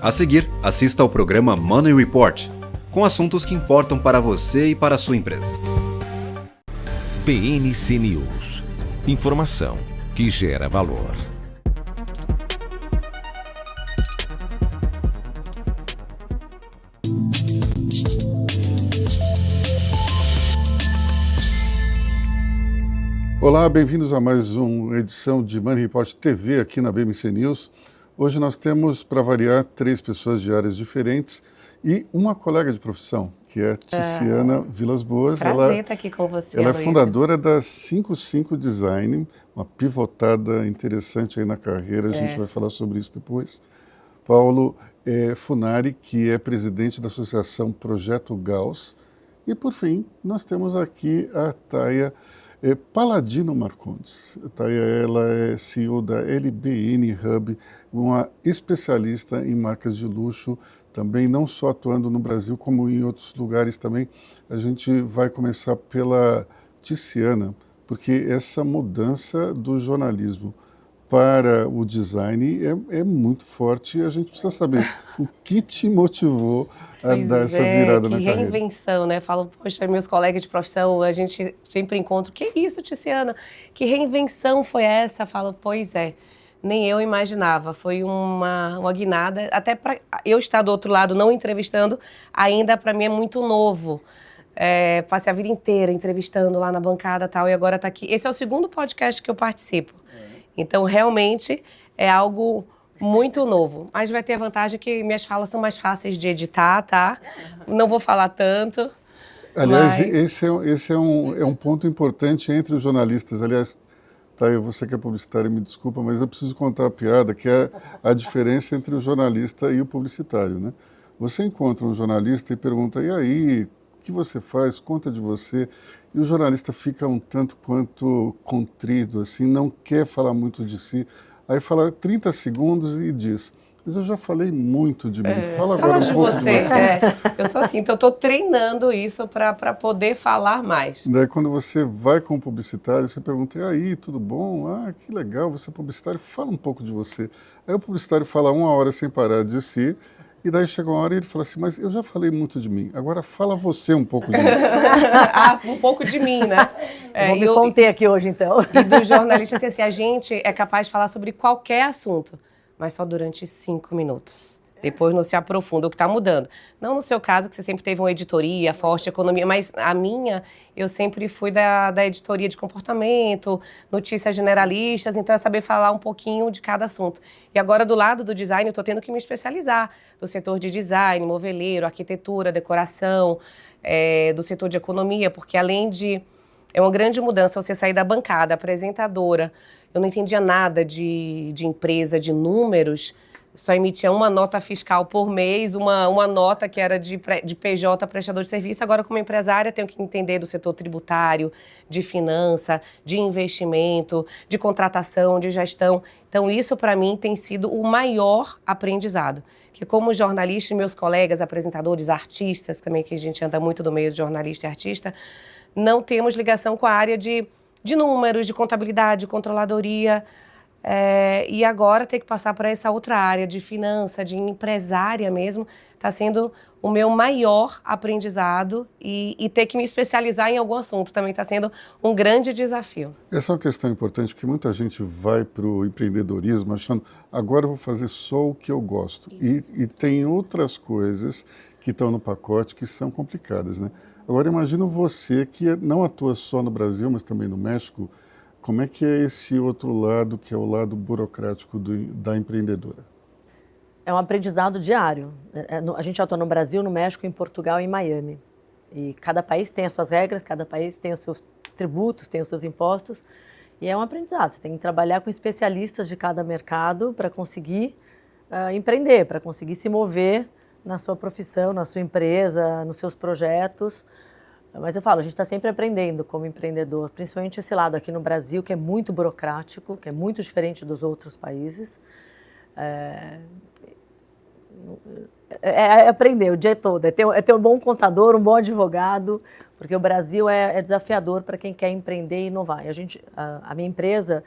A seguir, assista ao programa Money Report, com assuntos que importam para você e para a sua empresa. PNC News. Informação que gera valor. Olá, bem-vindos a mais uma edição de Money Report TV aqui na BMC News. Hoje nós temos, para variar, 3 pessoas de áreas diferentes e uma colega de profissão, que é Tiziana Vilas Boas. Prazer estar aqui com você, Ela é Aloysio. fundadora da 55 Design, uma pivotada interessante aí na carreira, a gente vai falar sobre isso depois. Paulo Funari, que é presidente da Associação Projeto Gauss. E, por fim, nós temos aqui a Thaia Paladino Marcondes. A Thaia, ela é CEO da LBN Hub, uma especialista em marcas de luxo, também não só atuando no Brasil, como em outros lugares também. A gente vai começar pela Tiziana, porque essa mudança do jornalismo para o design é muito forte e a gente precisa saber o que te motivou a dar essa virada na carreira. Que reinvenção, né? Falo, poxa, meus colegas de profissão, a gente sempre encontra, que isso, Tiziana? Que reinvenção foi essa? Falo, pois é, nem eu imaginava. Foi uma guinada, até para eu estar do outro lado, não entrevistando, ainda para mim é muito novo. Passei a vida inteira entrevistando lá na bancada e tal, e agora tá aqui. Esse é o segundo podcast que eu participo. Então, realmente, é algo muito novo. Mas vai ter a vantagem que minhas falas são mais fáceis de editar, tá? Não vou falar tanto. Aliás, mas... esse é um ponto importante entre os jornalistas. Aliás, Thaia, você que é publicitário, me desculpa, mas eu preciso contar a piada, que é a diferença entre o jornalista e o publicitário, né? Você encontra um jornalista e pergunta, e aí, o que você faz? Conta de você. E o jornalista fica um tanto quanto contrido, assim, não quer falar muito de si. Aí fala 30 segundos e diz, mas eu já falei muito de mim, fala agora um pouco de você. Eu sou assim, então eu estou treinando isso para poder falar mais. Daí quando você vai com o publicitário, você pergunta, e aí, tudo bom? Ah, que legal, você é publicitário, fala um pouco de você. Aí o publicitário fala 1 hora sem parar de si, e daí chega uma hora e ele fala assim, mas eu já falei muito de mim, agora fala você um pouco de mim. Um pouco de mim, né? Vou me conter aqui hoje, então. E do jornalista, assim, a gente é capaz de falar sobre qualquer assunto, mas só durante 5 minutos. Depois não se aprofunda, o que está mudando. Não no seu caso, que você sempre teve uma editoria, forte economia, mas a minha, eu sempre fui da editoria de comportamento, notícias generalistas, então é saber falar um pouquinho de cada assunto. E agora, do lado do design, eu estou tendo que me especializar do setor de design, moveleiro, arquitetura, decoração, do setor de economia, porque além de... É uma grande mudança você sair da bancada, apresentadora. Eu não entendia nada de empresa, de números, só emitia uma nota fiscal por mês, uma nota que era de PJ, prestador de serviço. Agora, como empresária, tenho que entender do setor tributário, de finança, de investimento, de contratação, de gestão. Então, isso, para mim, tem sido o maior aprendizado. Que como jornalista, meus colegas, apresentadores, artistas, também que a gente anda muito do meio de jornalista e artista, não temos ligação com a área de números, de contabilidade, de controladoria. E agora ter que passar para essa outra área de finança, de empresária mesmo, está sendo o meu maior aprendizado e ter que me especializar em algum assunto também está sendo um grande desafio. Essa é uma questão importante, porque muita gente vai para o empreendedorismo achando, agora eu vou fazer só o que eu gosto. E tem outras coisas que estão no pacote que são complicadas, né? Agora imagina você que não atua só no Brasil, mas também no México. Como é que é esse outro lado, que é o lado burocrático da empreendedora? É um aprendizado diário. A gente atua no Brasil, no México, em Portugal e em Miami. E cada país tem as suas regras, cada país tem os seus tributos, tem os seus impostos. E é um aprendizado. Você tem que trabalhar com especialistas de cada mercado para conseguir empreender, para conseguir se mover na sua profissão, na sua empresa, nos seus projetos. Mas eu falo, a gente está sempre aprendendo como empreendedor, principalmente esse lado aqui no Brasil, que é muito burocrático, que é muito diferente dos outros países. Aprender o dia todo, é ter um bom contador, um bom advogado, porque o Brasil é desafiador para quem quer empreender e inovar. E a minha empresa,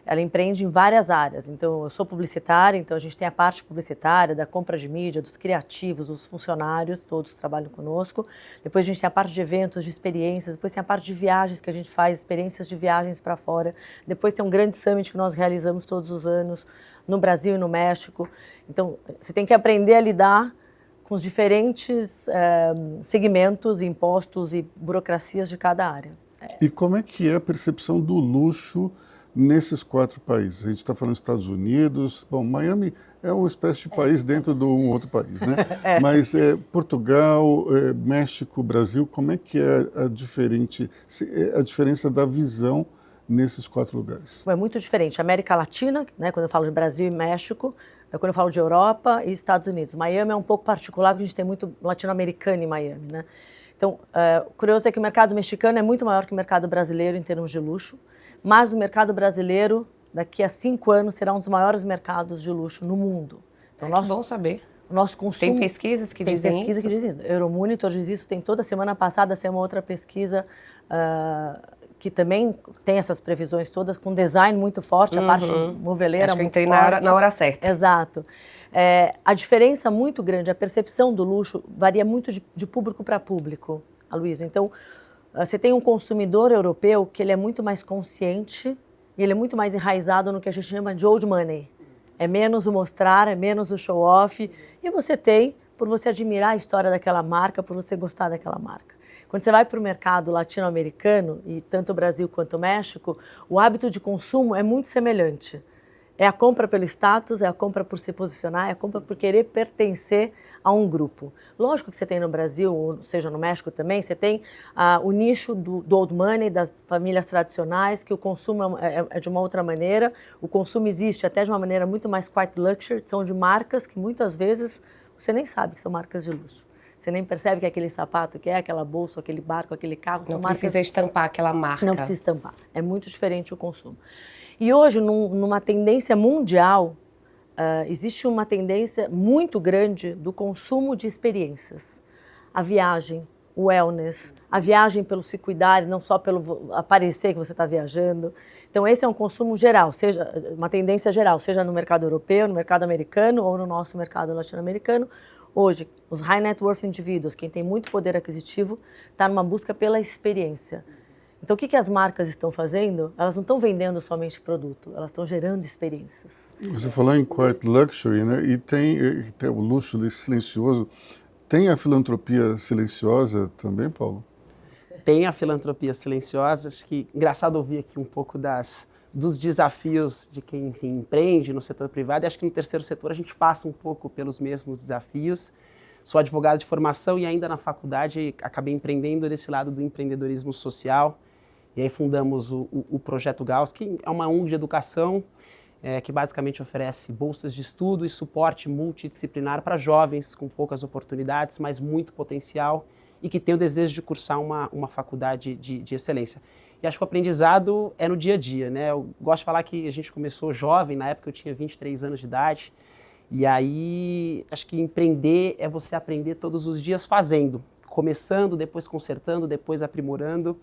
ela empreende em várias áreas. Então, eu sou publicitária, então a gente tem a parte publicitária, da compra de mídia, dos criativos, os funcionários, todos trabalham conosco. Depois a gente tem a parte de eventos, de experiências, depois tem a parte de viagens, que a gente faz experiências de viagens para fora. Depois tem um grande summit que nós realizamos todos os anos, no Brasil e no México. Então, você tem que aprender a lidar com os diferentes segmentos, impostos e burocracias de cada área. E como é que é a percepção do luxo nesses 4 países? A gente está falando dos Estados Unidos, bom, Miami é uma espécie de país dentro de um outro país, né? Mas Portugal, México, Brasil, como é que é a diferença da visão nesses 4 lugares? É muito diferente. América Latina, né, quando eu falo de Brasil e México, quando eu falo de Europa e Estados Unidos. Miami é um pouco particular, porque a gente tem muito latino-americano em Miami, né? Então, o curioso é que o mercado mexicano é muito maior que o mercado brasileiro em termos de luxo, mas o mercado brasileiro, daqui a 5 anos, será um dos maiores mercados de luxo no mundo. Então, Que bom saber. O nosso consumo... Tem pesquisas que dizem isso? Tem pesquisa que diz isso. Euromonitor diz isso. Tem toda semana passada, saiu uma outra pesquisa que também tem essas previsões todas, com design muito forte, a parte moveleira Acho que eu muito entrei forte. na hora certa. Exato. A diferença muito grande, a percepção do luxo varia muito de público para público, Aloysio. Então, você tem um consumidor europeu que ele é muito mais consciente e ele é muito mais enraizado no que a gente chama de old money. É menos o mostrar, é menos o show-off. E você tem, por você admirar a história daquela marca, por você gostar daquela marca. Quando você vai para o mercado latino-americano, e tanto o Brasil quanto o México, o hábito de consumo é muito semelhante. É a compra pelo status, é a compra por se posicionar, é a compra por querer pertencer a um grupo. Lógico que você tem no Brasil, ou seja no México também, você tem o nicho do old money, das famílias tradicionais, que o consumo é de uma outra maneira. O consumo existe até de uma maneira muito mais quiet luxury, são de marcas que muitas vezes você nem sabe que são marcas de luxo. Você nem percebe que é aquele sapato, que é aquela bolsa, aquele barco, aquele carro. Não precisa estampar aquela marca. Não precisa estampar. É muito diferente o consumo. E hoje, numa tendência mundial, existe uma tendência muito grande do consumo de experiências. A viagem, o wellness, a viagem pelo se cuidar, não só pelo aparecer que você está viajando. Então, esse é um consumo geral, seja uma tendência geral, seja no mercado europeu, no mercado americano ou no nosso mercado latino-americano. Hoje, os high net worth indivíduos, quem tem muito poder aquisitivo, está numa busca pela experiência. Então, o que as marcas estão fazendo? Elas não estão vendendo somente produto, elas estão gerando experiências. Você falou em quiet luxury, né? E tem o luxo desse silencioso. Tem a filantropia silenciosa também, Paulo? Tem a filantropia silenciosa. Acho que engraçado ouvir aqui um pouco dos desafios de quem empreende no setor privado. E acho que no terceiro setor a gente passa um pouco pelos mesmos desafios. Sou advogado de formação e ainda na faculdade acabei empreendendo nesse lado do empreendedorismo social. E aí fundamos o Projeto Gauss, que é uma ONG de educação que basicamente oferece bolsas de estudo e suporte multidisciplinar para jovens com poucas oportunidades, mas muito potencial e que têm o desejo de cursar uma faculdade de excelência. E acho que o aprendizado é no dia a dia, né? Eu gosto de falar que a gente começou jovem, na época eu tinha 23 anos de idade, e aí acho que empreender é você aprender todos os dias fazendo, começando, depois consertando, depois aprimorando.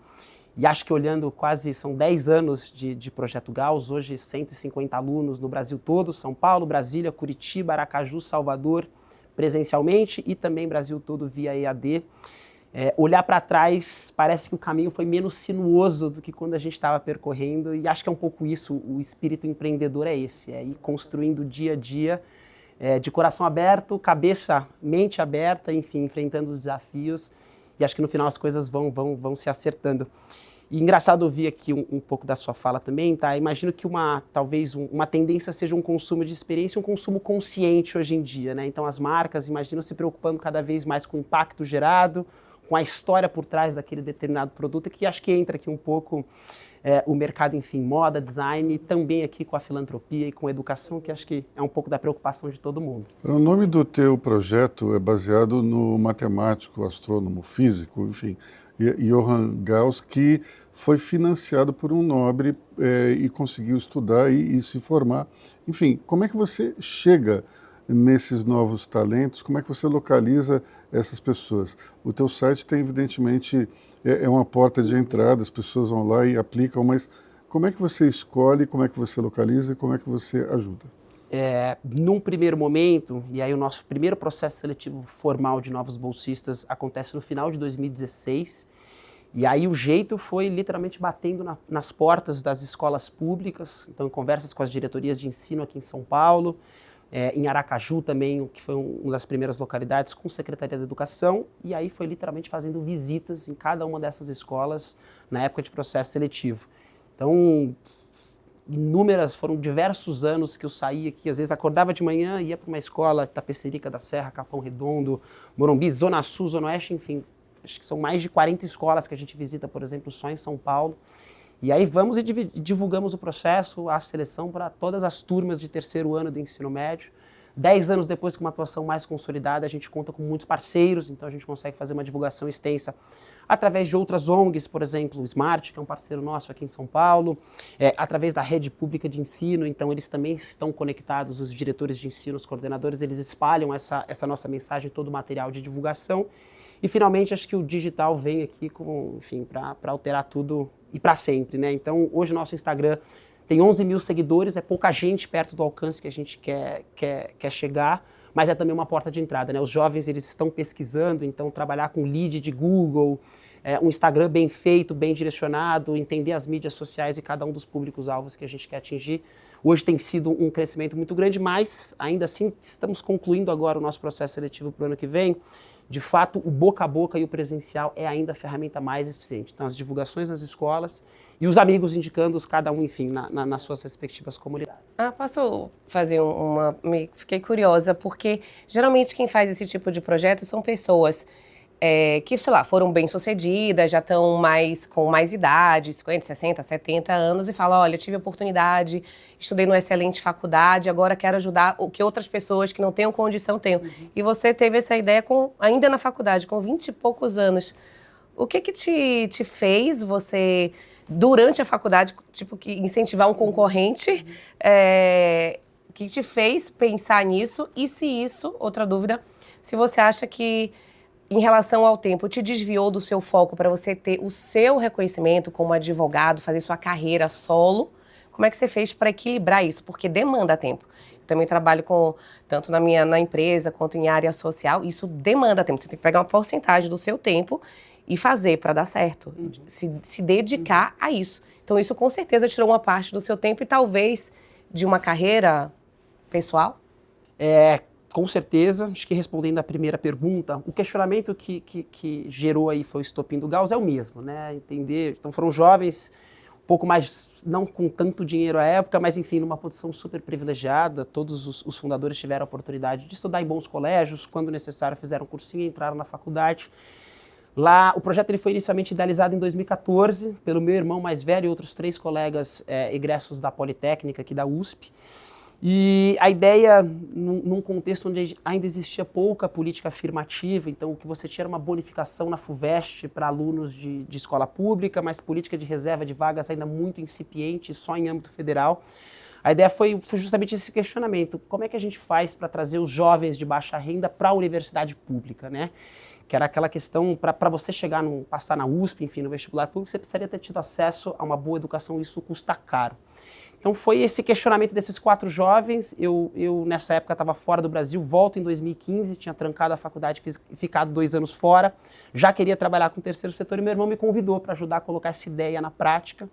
E acho que olhando são 10 anos de Projeto Gauss, hoje 150 alunos no Brasil todo, São Paulo, Brasília, Curitiba, Aracaju, Salvador, presencialmente e também Brasil todo via EAD. Olhar para trás, parece que o caminho foi menos sinuoso do que quando a gente estava percorrendo e acho que é um pouco isso, o espírito empreendedor é esse, é ir construindo dia a dia, de coração aberto, mente aberta, enfim, enfrentando os desafios. E acho que no final as coisas vão se acertando. E engraçado ouvir aqui um pouco da sua fala também, tá? Imagino que talvez uma tendência seja um consumo de experiência, um consumo consciente hoje em dia, né? Então as marcas, imagino, se preocupando cada vez mais com o impacto gerado, com a história por trás daquele determinado produto, que acho que entra aqui um pouco o mercado, enfim, moda, design, e também aqui com a filantropia e com a educação, que acho que é um pouco da preocupação de todo mundo. O nome do teu projeto é baseado no matemático, astrônomo, físico, enfim, Johann Gauss, que foi financiado por um nobre e conseguiu estudar e se formar. Enfim, como é que você chega nesses novos talentos? Como é que você localiza essas pessoas? O teu site tem, evidentemente, é uma porta de entrada, as pessoas vão lá e aplicam, mas Como é que você escolhe, como é que você localiza e como é que você ajuda? Num primeiro momento, e aí o nosso primeiro processo seletivo formal de novos bolsistas acontece no final de 2016, e aí o jeito foi literalmente batendo nas portas das escolas públicas, então em conversas com as diretorias de ensino aqui em São Paulo, em Aracaju também, que foi uma das primeiras localidades, com Secretaria da Educação, e aí foi literalmente fazendo visitas em cada uma dessas escolas na época de processo seletivo. Então, foram diversos anos que eu saía aqui, às vezes acordava de manhã, ia para uma escola, Tapecerica da Serra, Capão Redondo, Morumbi, Zona Sul, Zona Oeste, enfim, acho que são mais de 40 escolas que a gente visita, por exemplo, só em São Paulo. E aí vamos e divulgamos o processo, a seleção para todas as turmas de terceiro ano do ensino médio. 10 anos depois, com uma atuação mais consolidada, a gente conta com muitos parceiros, então a gente consegue fazer uma divulgação extensa através de outras ONGs, por exemplo, o Smart, que é um parceiro nosso aqui em São Paulo, através da rede pública de ensino, então eles também estão conectados, os diretores de ensino, os coordenadores, eles espalham essa nossa mensagem, todo o material de divulgação. E finalmente, acho que o digital vem aqui para alterar tudo e para sempre, né? Então, hoje o nosso Instagram tem 11 mil seguidores, é pouca gente perto do alcance que a gente quer chegar, mas é também uma porta de entrada, né? Os jovens, eles estão pesquisando, então trabalhar com lead de Google, um Instagram bem feito, bem direcionado, entender as mídias sociais e cada um dos públicos-alvos que a gente quer atingir. Hoje tem sido um crescimento muito grande, mas ainda assim estamos concluindo agora o nosso processo seletivo para o ano que vem. De fato, o boca a boca e o presencial é ainda a ferramenta mais eficiente. Então, as divulgações nas escolas e os amigos indicando-os, cada um, enfim, nas suas respectivas comunidades. Posso fazer Fiquei curiosa, porque geralmente quem faz esse tipo de projeto são pessoas que, sei lá, foram bem-sucedidas, já estão com mais idade, 50, 60, 70 anos, e falam, olha, tive a oportunidade, estudei numa excelente faculdade, agora quero ajudar o que outras pessoas que não tenham condição tenham. E você teve essa ideia ainda na faculdade, com 20 e poucos anos. O que te fez você, durante a faculdade, que incentivar um concorrente, que te fez pensar nisso? E se isso, outra dúvida, se você acha que em relação ao tempo, te desviou do seu foco para você ter o seu reconhecimento como advogado, fazer sua carreira solo? Como é que você fez para equilibrar isso? Porque demanda tempo. Eu também trabalho tanto na empresa quanto em área social. Isso demanda tempo. Você tem que pegar uma porcentagem do seu tempo e fazer para dar certo. Se dedicar a isso. Então, isso com certeza tirou uma parte do seu tempo e talvez de uma carreira pessoal? Com certeza, acho que respondendo a primeira pergunta, o questionamento que gerou aí foi o estopim do Gauss é o mesmo, né? Entender, então foram jovens, um pouco mais, não com tanto dinheiro à época, mas enfim, numa posição super privilegiada, todos os fundadores tiveram a oportunidade de estudar em bons colégios, quando necessário fizeram cursinho e entraram na faculdade. Lá, o projeto ele foi inicialmente idealizado em 2014, pelo meu irmão mais velho e outros 3 colegas egressos da Politécnica aqui da USP. E a ideia, num contexto onde ainda existia pouca política afirmativa, então o que você tinha era uma bonificação na FUVEST para alunos de escola pública, mas política de reserva de vagas ainda muito incipiente, só em âmbito federal. A ideia foi justamente esse questionamento, como é que a gente faz para trazer os jovens de baixa renda para a universidade pública, né? Que era aquela questão, para você passar na USP, enfim, no vestibular público, você precisaria ter tido acesso a uma boa educação e isso custa caro. Então foi esse questionamento desses 4 jovens, eu nessa época estava fora do Brasil, volto em 2015, tinha trancado a faculdade, ficado 2 anos fora, já queria trabalhar com o terceiro setor e meu irmão me convidou para ajudar a colocar essa ideia na prática.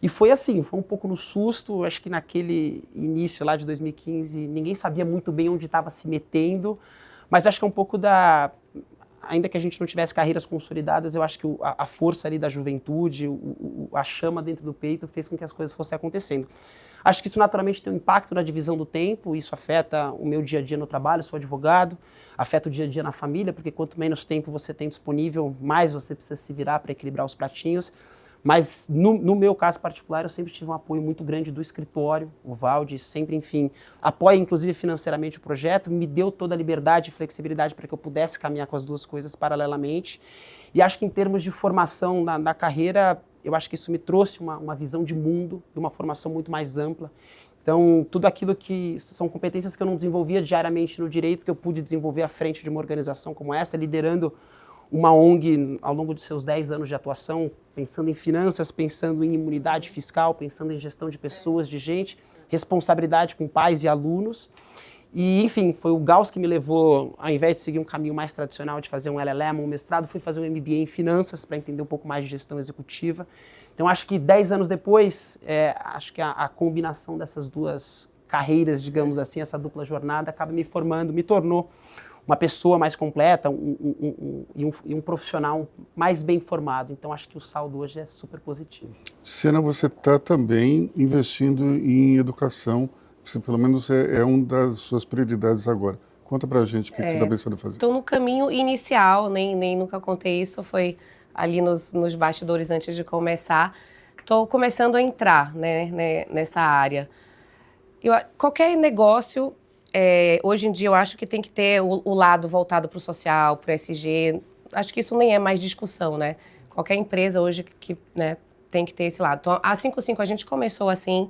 E foi assim, foi um pouco no susto, acho que naquele início lá de 2015 ninguém sabia muito bem onde estava se metendo, mas acho que é um pouco ainda que a gente não tivesse carreiras consolidadas, eu acho que a força ali da juventude, a chama dentro do peito fez com que as coisas fossem acontecendo. Acho que isso naturalmente tem um impacto na divisão do tempo, isso afeta o meu dia a dia no trabalho, sou advogado, afeta o dia a dia na família, porque quanto menos tempo você tem disponível, mais você precisa se virar para equilibrar os pratinhos. Mas no meu caso particular, eu sempre tive um apoio muito grande do escritório, o Valde sempre, enfim, apoia inclusive financeiramente o projeto, me deu toda a liberdade e flexibilidade para que eu pudesse caminhar com as duas coisas paralelamente. E acho que em termos de formação na carreira, eu acho que isso me trouxe uma visão de mundo, de uma formação muito mais ampla. Então, tudo aquilo que são competências que eu não desenvolvia diariamente no direito, que eu pude desenvolver à frente de uma organização como essa, liderando uma ONG ao longo de seus 10 anos de atuação, pensando em finanças, pensando em imunidade fiscal, pensando em gestão de pessoas, de gente, responsabilidade com pais e alunos. E, enfim, foi o Gauss que me levou, ao invés de seguir um caminho mais tradicional de fazer um LLM, um mestrado, fui fazer um MBA em finanças para entender um pouco mais de gestão executiva. Então, acho que 10 anos depois, acho que a combinação dessas duas carreiras, digamos assim, essa dupla jornada, acaba me formando, me tornou uma pessoa mais completa e um profissional mais bem formado. Então, acho que o saldo hoje é super positivo. Tiziana, você está também investindo em educação, você, pelo menos é uma das suas prioridades agora. Conta pra gente o que você está pensando em fazer. Estou no caminho inicial, nem nunca contei isso, foi ali nos bastidores antes de começar. Estou começando a entrar, né, nessa área. Qualquer negócio, hoje em dia eu acho que tem que ter o lado voltado para o social, para o SG. Acho que isso nem é mais discussão, né? Qualquer empresa hoje que né, tem que ter esse lado. Então, a 55 a gente começou assim,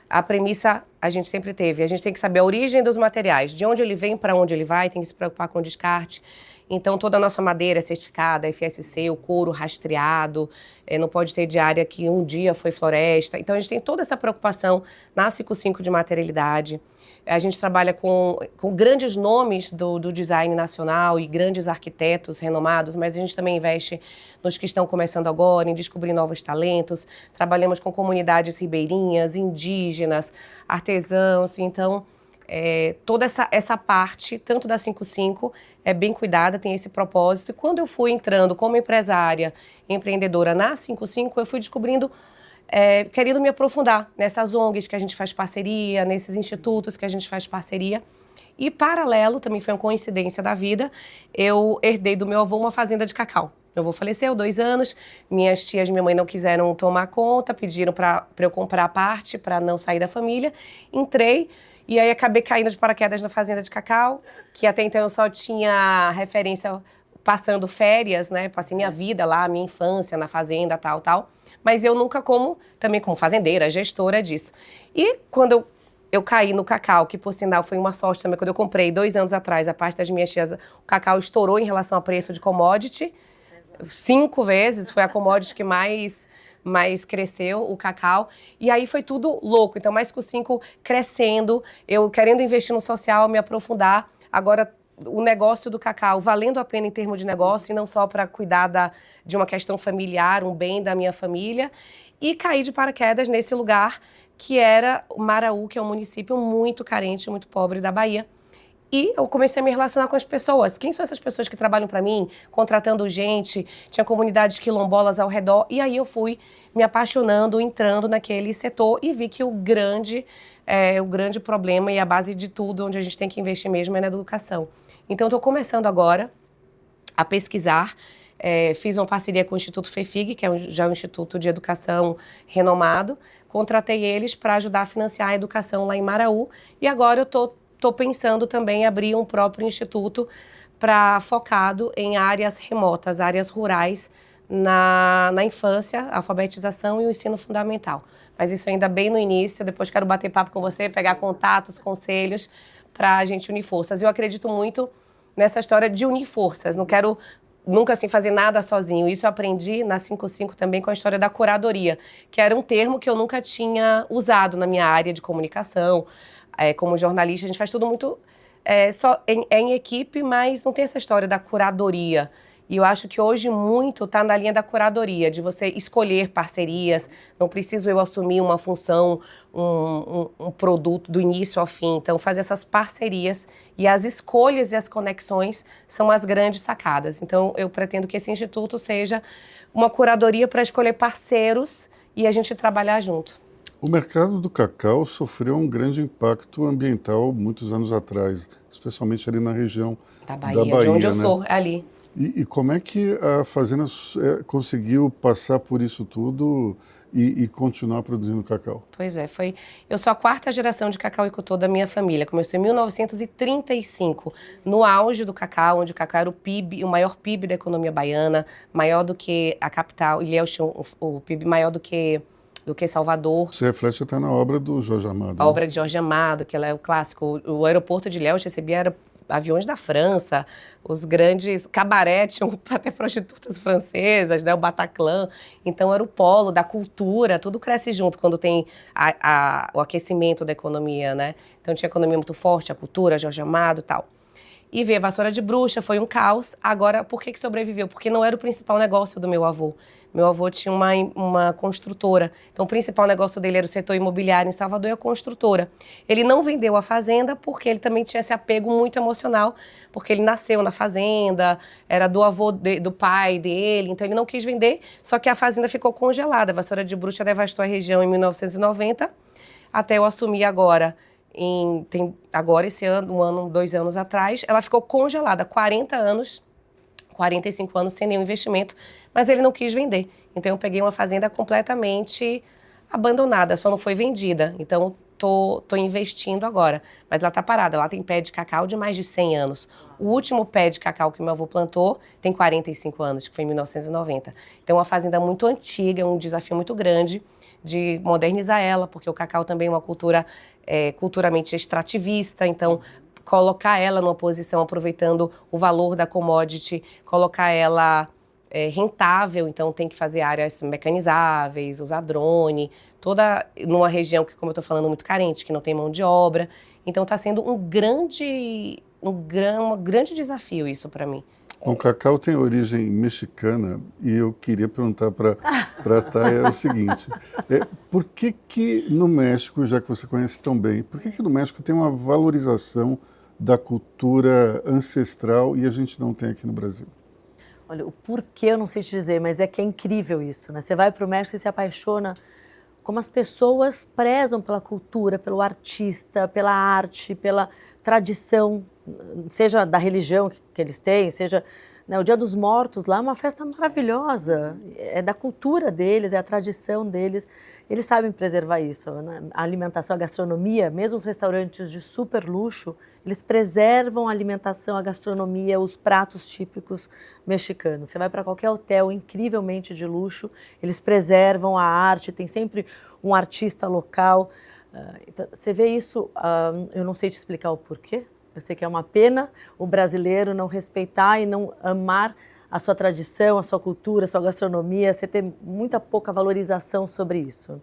a premissa a gente sempre teve. A gente tem que saber a origem dos materiais, de onde ele vem, para onde ele vai, tem que se preocupar com o descarte. Então, toda a nossa madeira é certificada, FSC, o couro rastreado, não pode ter diária que um dia foi floresta. Então, a gente tem toda essa preocupação na 55 de materialidade. A gente trabalha com grandes nomes do design nacional e grandes arquitetos renomados, mas a gente também investe nos que estão começando agora, em descobrir novos talentos. Trabalhamos com comunidades ribeirinhas, indígenas, artesãos. Então, toda essa parte, tanto da 55, é bem cuidada, tem esse propósito. E quando eu fui entrando como empresária, empreendedora na 55, eu fui descobrindo, querendo me aprofundar nessas ONGs que a gente faz parceria, nesses institutos que a gente faz parceria. E, paralelo, também foi uma coincidência da vida, eu herdei do meu avô uma fazenda de cacau. Meu avô faleceu, 2 anos, minhas tias e minha mãe não quiseram tomar conta, pediram para eu comprar a parte, para não sair da família. Entrei. E aí acabei caindo de paraquedas na fazenda de cacau, que até então eu só tinha referência passando férias, né? Passei minha vida lá, minha infância na fazenda, tal. Mas eu nunca também como fazendeira, gestora disso. E quando eu caí no cacau, que por sinal foi uma sorte também, quando eu comprei 2 anos atrás, a parte das minhas tias, o cacau estourou em relação ao preço de commodity, 5 vezes, foi a commodity que mais cresceu, o cacau, e aí foi tudo louco. Então, mais que o 5 crescendo, eu querendo investir no social, me aprofundar. Agora, o negócio do cacau valendo a pena em termos de negócio, e não só para cuidar de uma questão familiar, um bem da minha família, e caí de paraquedas nesse lugar que era Maraú, que é um município muito carente, muito pobre da Bahia. E eu comecei a me relacionar com as pessoas. Quem são essas pessoas que trabalham para mim, contratando gente? Tinha comunidades quilombolas ao redor. E aí eu fui me apaixonando, entrando naquele setor e vi que o grande problema e a base de tudo, onde a gente tem que investir mesmo, é na educação. Então, estou começando agora a pesquisar. Fiz uma parceria com o Instituto FEFIG, que é já um instituto de educação renomado. Contratei eles para ajudar a financiar a educação lá em Maraú. E agora eu estou pensando também em abrir um próprio instituto focado em áreas remotas, áreas rurais, na infância, alfabetização e o ensino fundamental. Mas isso ainda bem no início, depois quero bater papo com você, pegar contatos, conselhos, para a gente unir forças. Eu acredito muito nessa história de unir forças, não quero nunca assim fazer nada sozinho. Isso eu aprendi na 55 também com a história da curadoria, que era um termo que eu nunca tinha usado na minha área de comunicação. Como jornalista, a gente faz tudo muito só em equipe, mas não tem essa história da curadoria. E eu acho que hoje muito está na linha da curadoria, de você escolher parcerias, não preciso eu assumir uma função, um produto do início ao fim. Então, fazer essas parcerias e as escolhas e as conexões são as grandes sacadas. Então, eu pretendo que esse instituto seja uma curadoria para escolher parceiros e a gente trabalhar junto. O mercado do cacau sofreu um grande impacto ambiental muitos anos atrás, especialmente ali na região da Bahia, de onde eu né? sou, ali. E como é que a fazenda conseguiu passar por isso tudo e continuar produzindo cacau? Pois é, eu sou a 4ª geração de cacauicultor da minha família. Comecei em 1935, no auge do cacau, onde o cacau era o maior PIB da economia baiana, maior do que a capital, Ilhéus tinha o PIB maior do que Salvador. Você reflete até na obra do Jorge Amado. A obra de Jorge Amado, que ela é o clássico. O aeroporto de Ilhéus recebia aviões da França, os grandes cabarés, tinham até prostitutas francesas, né, o Bataclan. Então era o polo da cultura, tudo cresce junto quando tem o aquecimento da economia, né? Então tinha economia muito forte, a cultura, Jorge Amado e tal. E veio a vassoura de bruxa, foi um caos. Agora, por que sobreviveu? Porque não era o principal negócio do meu avô. Meu avô tinha uma construtora. Então, o principal negócio dele era o setor imobiliário em Salvador e a construtora. Ele não vendeu a fazenda porque ele também tinha esse apego muito emocional, porque ele nasceu na fazenda, era do avô do pai dele, então ele não quis vender, só que a fazenda ficou congelada. A vassoura de bruxa devastou a região em 1990, até eu assumir agora. Agora, esse ano, 2 anos atrás, ela ficou congelada, 40 anos, 45 anos sem nenhum investimento, mas ele não quis vender. Então eu peguei uma fazenda completamente abandonada, só não foi vendida. Então tô investindo agora, mas ela tá parada, lá tem pé de cacau de mais de 100 anos. O último pé de cacau que meu avô plantou tem 45 anos, que foi em 1990. Então é uma fazenda muito antiga, é um desafio muito grande de modernizar ela, porque o cacau também é uma cultura culturalmente extrativista, então colocar ela numa posição aproveitando o valor da commodity, colocar ela rentável, então tem que fazer áreas mecanizáveis, usar drone, toda numa região que, como eu estou falando, muito carente, que não tem mão de obra. Então está sendo um grande desafio isso para mim. O cacau tem origem mexicana e eu queria perguntar para a Taya o seguinte, por que no México, já que você conhece tão bem, por que no México tem uma valorização da cultura ancestral e a gente não tem aqui no Brasil? Olha, o porquê eu não sei te dizer, mas é que é incrível isso, né? Você vai para o México e se apaixona como as pessoas prezam pela cultura, pelo artista, pela arte, pela tradição, seja da religião que eles têm, seja, né, o Dia dos Mortos lá é uma festa maravilhosa, é da cultura deles, é a tradição deles, eles sabem preservar isso, né? A alimentação, a gastronomia, mesmo os restaurantes de super luxo, eles preservam a alimentação, a gastronomia, os pratos típicos mexicanos. Você vai para qualquer hotel incrivelmente de luxo, eles preservam a arte, tem sempre um artista local. Então, você vê isso, eu não sei te explicar o porquê, eu sei que é uma pena o brasileiro não respeitar e não amar a sua tradição, a sua cultura, a sua gastronomia, você ter muita pouca valorização sobre isso.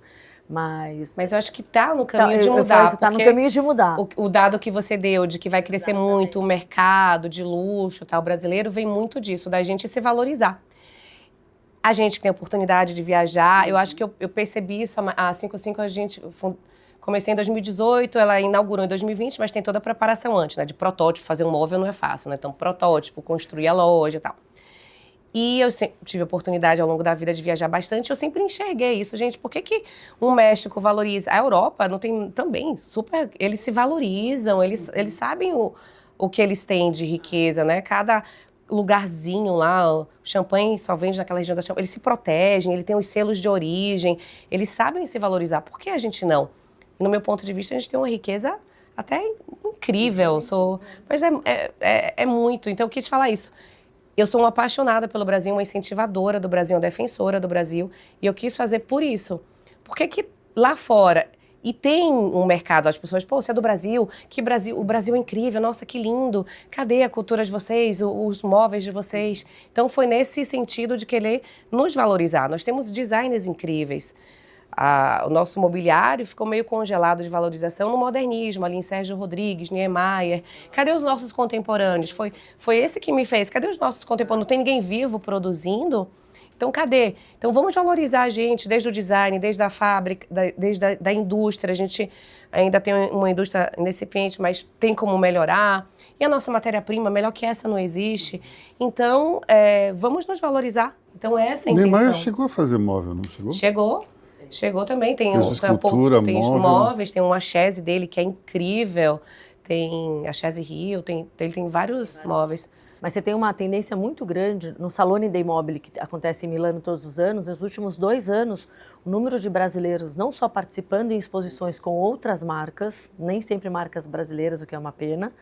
Mas eu acho que está no caminho de mudar. Está no caminho de mudar. O dado que você deu de que vai crescer muito o mercado de luxo, tá, o brasileiro, vem muito disso, da gente se valorizar. A gente que tem a oportunidade de viajar, eu acho que eu percebi isso, a 55 a gente... Comecei em 2018, ela inaugurou em 2020, mas tem toda a preparação antes, né? De protótipo, fazer um móvel não é fácil, né? Então, protótipo, construir a loja e tal. E eu tive a oportunidade ao longo da vida de viajar bastante, eu sempre enxerguei isso, gente. Por que o México valoriza? A Europa não tem também, super... Eles se valorizam, eles sabem o que eles têm de riqueza, né? Cada lugarzinho lá, o champanhe só vende naquela região da champanhe, eles se protegem, eles têm os selos de origem, eles sabem se valorizar. Por que a gente não? E no meu ponto de vista, a gente tem uma riqueza até incrível, mas é muito. Então, eu quis falar isso. Eu sou uma apaixonada pelo Brasil, uma incentivadora do Brasil, uma defensora do Brasil, e eu quis fazer por isso. Por que lá fora, e tem um mercado, as pessoas, pô, você é do Brasil, o Brasil é incrível, nossa, que lindo, cadê a cultura de vocês, os móveis de vocês? Então, foi nesse sentido de querer nos valorizar. Nós temos designers incríveis. O nosso mobiliário ficou meio congelado de valorização no modernismo, ali em Sérgio Rodrigues, Niemeyer. Cadê os nossos contemporâneos? Foi esse que me fez. Cadê os nossos contemporâneos? Não tem ninguém vivo produzindo? Então, cadê? Então, vamos valorizar a gente, desde o design, desde a fábrica, desde a indústria. A gente ainda tem uma indústria incipiente, mas tem como melhorar. E a nossa matéria-prima, melhor que essa, não existe. Então, vamos nos valorizar. Então, essa é a intenção. Niemeyer chegou a fazer móvel, não chegou? Chegou também, tem tem móveis, tem uma chaise dele que é incrível, tem a chaise Rio, ele tem vários móveis. Mas você tem uma tendência muito grande no Salone dei Mobili, que acontece em Milano todos os anos, nos últimos 2 anos, o número de brasileiros não só participando em exposições com outras marcas, nem sempre marcas brasileiras, o que é uma pena,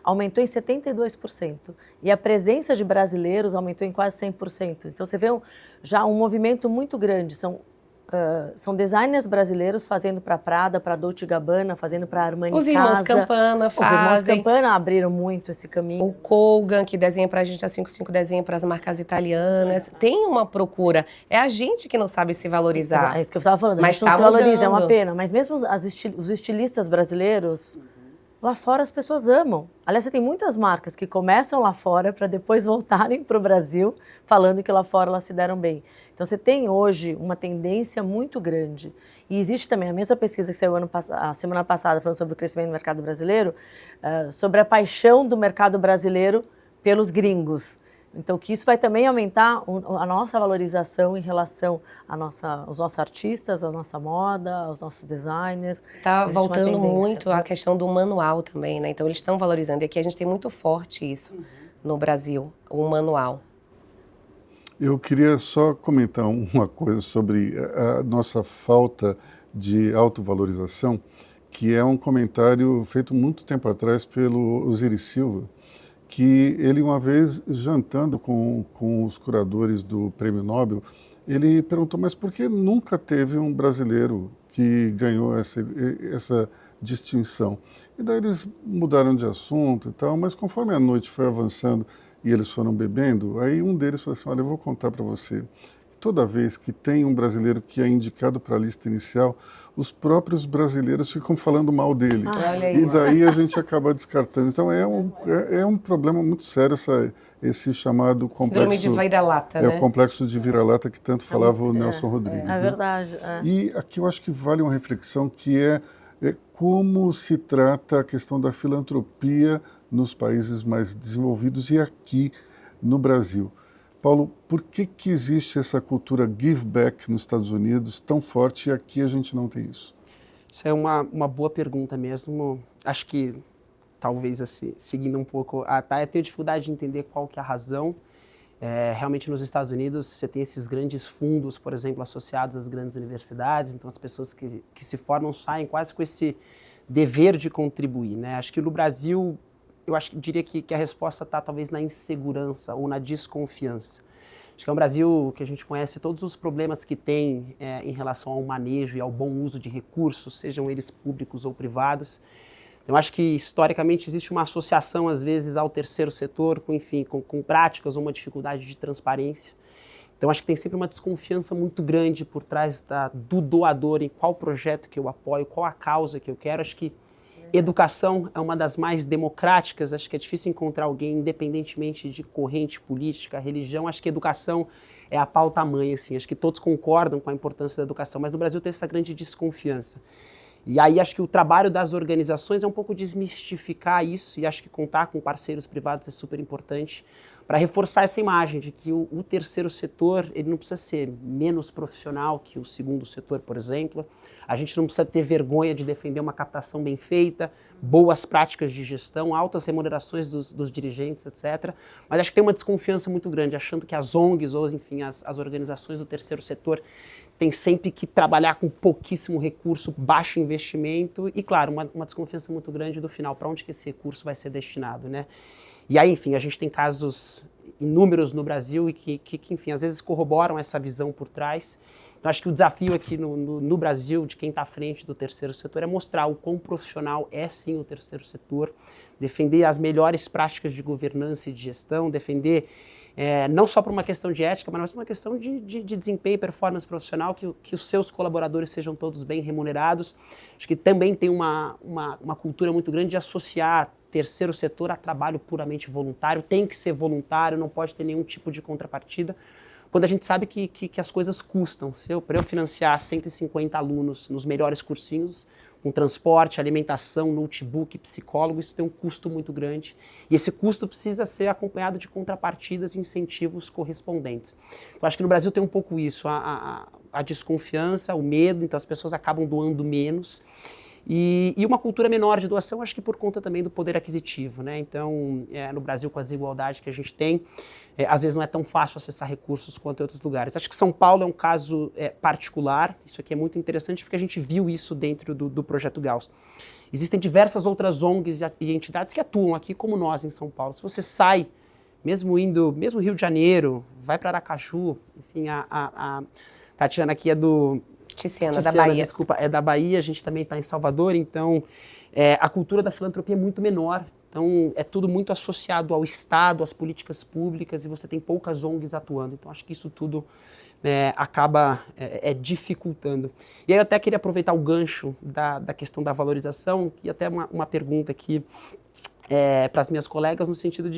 aumentou em 72%. E a presença de brasileiros aumentou em quase 100%. Então você vê já um movimento muito grande, são são designers brasileiros fazendo para Prada, para Dolce & Gabbana, fazendo para Armani Os irmãos Casa. Campana fazem. Os irmãos Campana abriram muito esse caminho. O Kogan, que desenha pra gente, a 55 desenha para as marcas italianas. Tem uma procura. É a gente que não sabe se valorizar. É isso que eu estava falando, a Mas gente não tá se valoriza, é mudando. uma pena. Mas mesmo os estilistas brasileiros, lá fora as pessoas amam. Aliás, você tem muitas marcas que começam lá fora para depois voltarem para o Brasil, falando que lá fora elas se deram bem. Então você tem hoje uma tendência muito grande. E existe também a mesma pesquisa que saiu a semana passada, falando sobre o crescimento do mercado brasileiro, sobre a paixão do mercado brasileiro pelos gringos. Então, que isso vai também aumentar a nossa valorização em relação aos nossos artistas, à nossa moda, aos nossos designers. Está Existe uma voltando tendência. muito a questão do manual também, né? Então, eles estão valorizando. E aqui a gente tem muito forte isso no Brasil, o manual. Eu queria só comentar uma coisa sobre a nossa falta de autovalorização, que é um comentário feito muito tempo atrás pelo Osiris Silva, que ele uma vez jantando com os curadores do Prêmio Nobel, ele perguntou, mas por que nunca teve um brasileiro que ganhou essa distinção? E daí eles mudaram de assunto e tal, mas conforme a noite foi avançando e eles foram bebendo, aí um deles falou assim, olha, eu vou contar para você, toda vez que tem um brasileiro que é indicado para a lista inicial, os próprios brasileiros ficam falando mal dele. Olha E isso. daí a gente acaba descartando. Então é um problema muito sério esse chamado complexo. Síndrome de vira-lata, né? O complexo de vira-lata que tanto falava o Nelson Rodrigues. É né? verdade. É. E aqui eu acho que vale uma reflexão que é como se trata a questão da filantropia nos países mais desenvolvidos e aqui no Brasil. Paulo, por que existe essa cultura give back nos Estados Unidos tão forte e aqui a gente não tem isso? Isso é uma boa pergunta mesmo. Acho que, talvez, assim, seguindo um pouco a Thay, eu tenho dificuldade de entender qual que é a razão. Realmente, nos Estados Unidos, você tem esses grandes fundos, por exemplo, associados às grandes universidades, então as pessoas que se formam saem quase com esse dever de contribuir, né? Acho que no Brasil, diria que a resposta está talvez na insegurança ou na desconfiança. Acho que é um Brasil que a gente conhece todos os problemas que tem em relação ao manejo e ao bom uso de recursos, sejam eles públicos ou privados. Então, acho que historicamente existe uma associação, às vezes, ao terceiro setor, com práticas ou uma dificuldade de transparência. Então, acho que tem sempre uma desconfiança muito grande por trás do doador em qual projeto que eu apoio, qual a causa que eu quero. Acho que educação é uma das mais democráticas, acho que é difícil encontrar alguém, independentemente de corrente política, religião, acho que educação é a pauta-mãe, assim, acho que todos concordam com a importância da educação, mas no Brasil tem essa grande desconfiança. E aí acho que o trabalho das organizações é um pouco desmistificar isso, e acho que contar com parceiros privados é super importante para reforçar essa imagem de que o terceiro setor ele não precisa ser menos profissional que o segundo setor, por exemplo. A gente não precisa ter vergonha de defender uma captação bem feita, boas práticas de gestão, altas remunerações dos dirigentes, etc. Mas acho que tem uma desconfiança muito grande, achando que as ONGs ou, enfim, as organizações do terceiro setor têm sempre que trabalhar com pouquíssimo recurso, baixo investimento e, claro, uma desconfiança muito grande do final, para onde que esse recurso vai ser destinado, né? E aí, enfim, a gente tem casos inúmeros no Brasil e que enfim, às vezes corroboram essa visão por trás. Então, acho que o desafio aqui no Brasil, de quem está à frente do terceiro setor, é mostrar o quão profissional é, sim, o terceiro setor, defender as melhores práticas de governança e de gestão, defender, não só por uma questão de ética, mas por uma questão de desempenho e performance profissional, que os seus colaboradores sejam todos bem remunerados. Acho que também tem uma cultura muito grande de associar terceiro setor a trabalho puramente voluntário, tem que ser voluntário, não pode ter nenhum tipo de contrapartida, quando a gente sabe que as coisas custam. Para eu financiar 150 alunos nos melhores cursinhos, com transporte, alimentação, notebook, psicólogo, isso tem um custo muito grande. E esse custo precisa ser acompanhado de contrapartidas e incentivos correspondentes. Eu acho que no Brasil tem um pouco isso, a desconfiança, o medo, então as pessoas acabam doando menos. E uma cultura menor de doação, acho que por conta também do poder aquisitivo, né? Então, no Brasil, com a desigualdade que a gente tem, às vezes não é tão fácil acessar recursos quanto em outros lugares. Acho que São Paulo é um caso particular, isso aqui é muito interessante porque a gente viu isso dentro do Projeto Gauss. Existem diversas outras ONGs e entidades que atuam aqui como nós em São Paulo. Se você sai, mesmo Rio de Janeiro, vai para Aracaju, enfim, a Tatiana aqui Tiziana, da Bahia. Desculpa, é da Bahia, a gente também está em Salvador, então a cultura da filantropia é muito menor. Então, é tudo muito associado ao Estado, às políticas públicas, e você tem poucas ONGs atuando. Então, acho que isso tudo acaba dificultando. E aí eu até queria aproveitar o gancho da questão da valorização, que até uma pergunta aqui para as minhas colegas, no sentido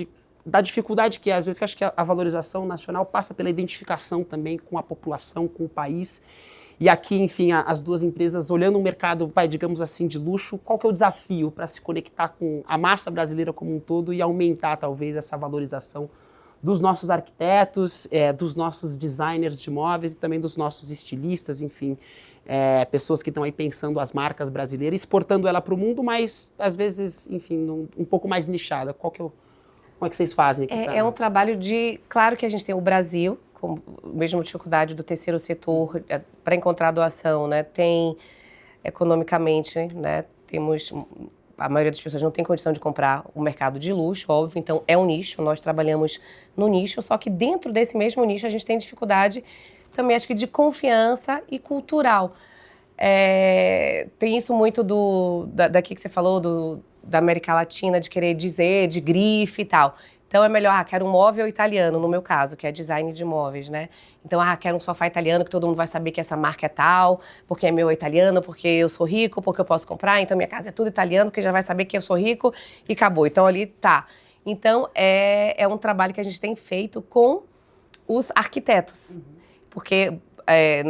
da dificuldade que às vezes que acho que a valorização nacional passa pela identificação também com a população, com o país. E aqui, enfim, as duas empresas olhando um mercado, digamos assim, de luxo, qual que é o desafio para se conectar com a massa brasileira como um todo e aumentar, talvez, essa valorização dos nossos arquitetos, dos nossos designers de móveis e também dos nossos estilistas, enfim, pessoas que estão aí pensando as marcas brasileiras, exportando ela para o mundo, mas, às vezes, enfim, um pouco mais nichada. Como é que vocês fazem aqui? É um trabalho Claro que a gente tem o Brasil, com a mesma dificuldade do terceiro setor para encontrar doação, né? Tem economicamente, né? A maioria das pessoas não tem condição de comprar o mercado de luxo, óbvio, então é um nicho, nós trabalhamos no nicho, só que dentro desse mesmo nicho a gente tem dificuldade também, acho que de confiança e cultural. Tem isso muito daqui que você falou, da América Latina, de querer dizer, de grife e tal. Então é melhor, quero um móvel italiano, no meu caso, que é design de móveis, né? Então, quero um sofá italiano que todo mundo vai saber que essa marca é tal, porque é meu italiano, porque eu sou rico, porque eu posso comprar, então minha casa é tudo italiano, porque já vai saber que eu sou rico e acabou. Então ali tá. Então é um trabalho que a gente tem feito com os arquitetos, porque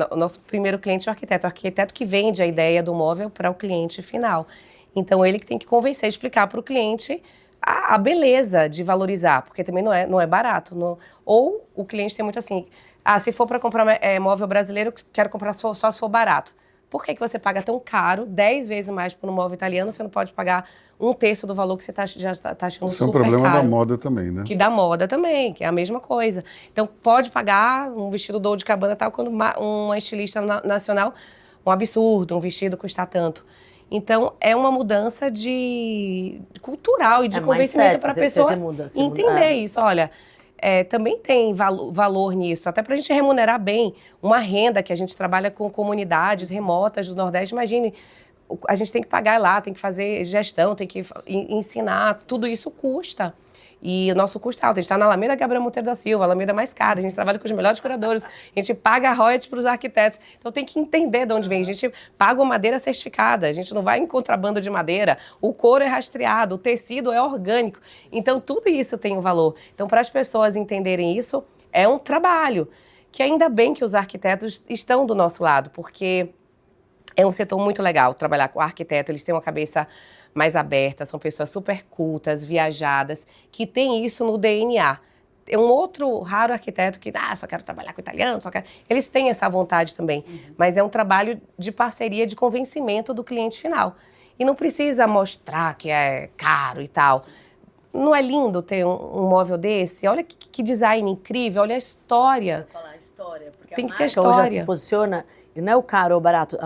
o nosso primeiro cliente é o arquiteto que vende a ideia do móvel para o cliente final. Então ele que tem que convencer, explicar para o cliente a beleza de valorizar, porque também não é barato. Ou o cliente tem muito assim, se for para comprar móvel brasileiro, quero comprar só se for barato. Por que você paga tão caro, 10 vezes mais por um móvel italiano, você não pode pagar 1/3 do valor que você já está achando Isso é um super problema caro? da moda também, né? Que da moda também, que é a mesma coisa. Então, pode pagar um vestido Dolce & Gabbana tal, quando uma estilista nacional, um absurdo, um vestido custar tanto. Então, é uma mudança cultural e de convencimento para a pessoa entender isso. Olha, também tem valor nisso, até para a gente remunerar bem uma renda que a gente trabalha com comunidades remotas do Nordeste. Imagine, a gente tem que pagar lá, tem que fazer gestão, tem que ensinar, tudo isso custa. E o nosso custo é alto. A gente está na Alameda Gabriel Monteiro da Silva, a Alameda mais cara. A gente trabalha com os melhores curadores. A gente paga royalties para os arquitetos. Então tem que entender de onde vem. A gente paga uma madeira certificada. A gente não vai em contrabando de madeira. O couro é rastreado, o tecido é orgânico. Então tudo isso tem um valor. Então para as pessoas entenderem isso, é um trabalho. Que ainda bem que os arquitetos estão do nosso lado, porque é um setor muito legal trabalhar com arquiteto. Eles têm uma cabeça mais aberta, são pessoas super cultas, viajadas, que têm isso no DNA. É um outro raro arquiteto que, só quero trabalhar com italiano, só quero... Eles têm essa vontade também, mas é um trabalho de parceria, de convencimento do cliente final. E não precisa mostrar que é caro e tal. Não é lindo ter um móvel desse? Olha que design incrível, olha a história. Vou falar a história, porque tem a que ter marca história. hoje já se posiciona. E não é o caro ou barato,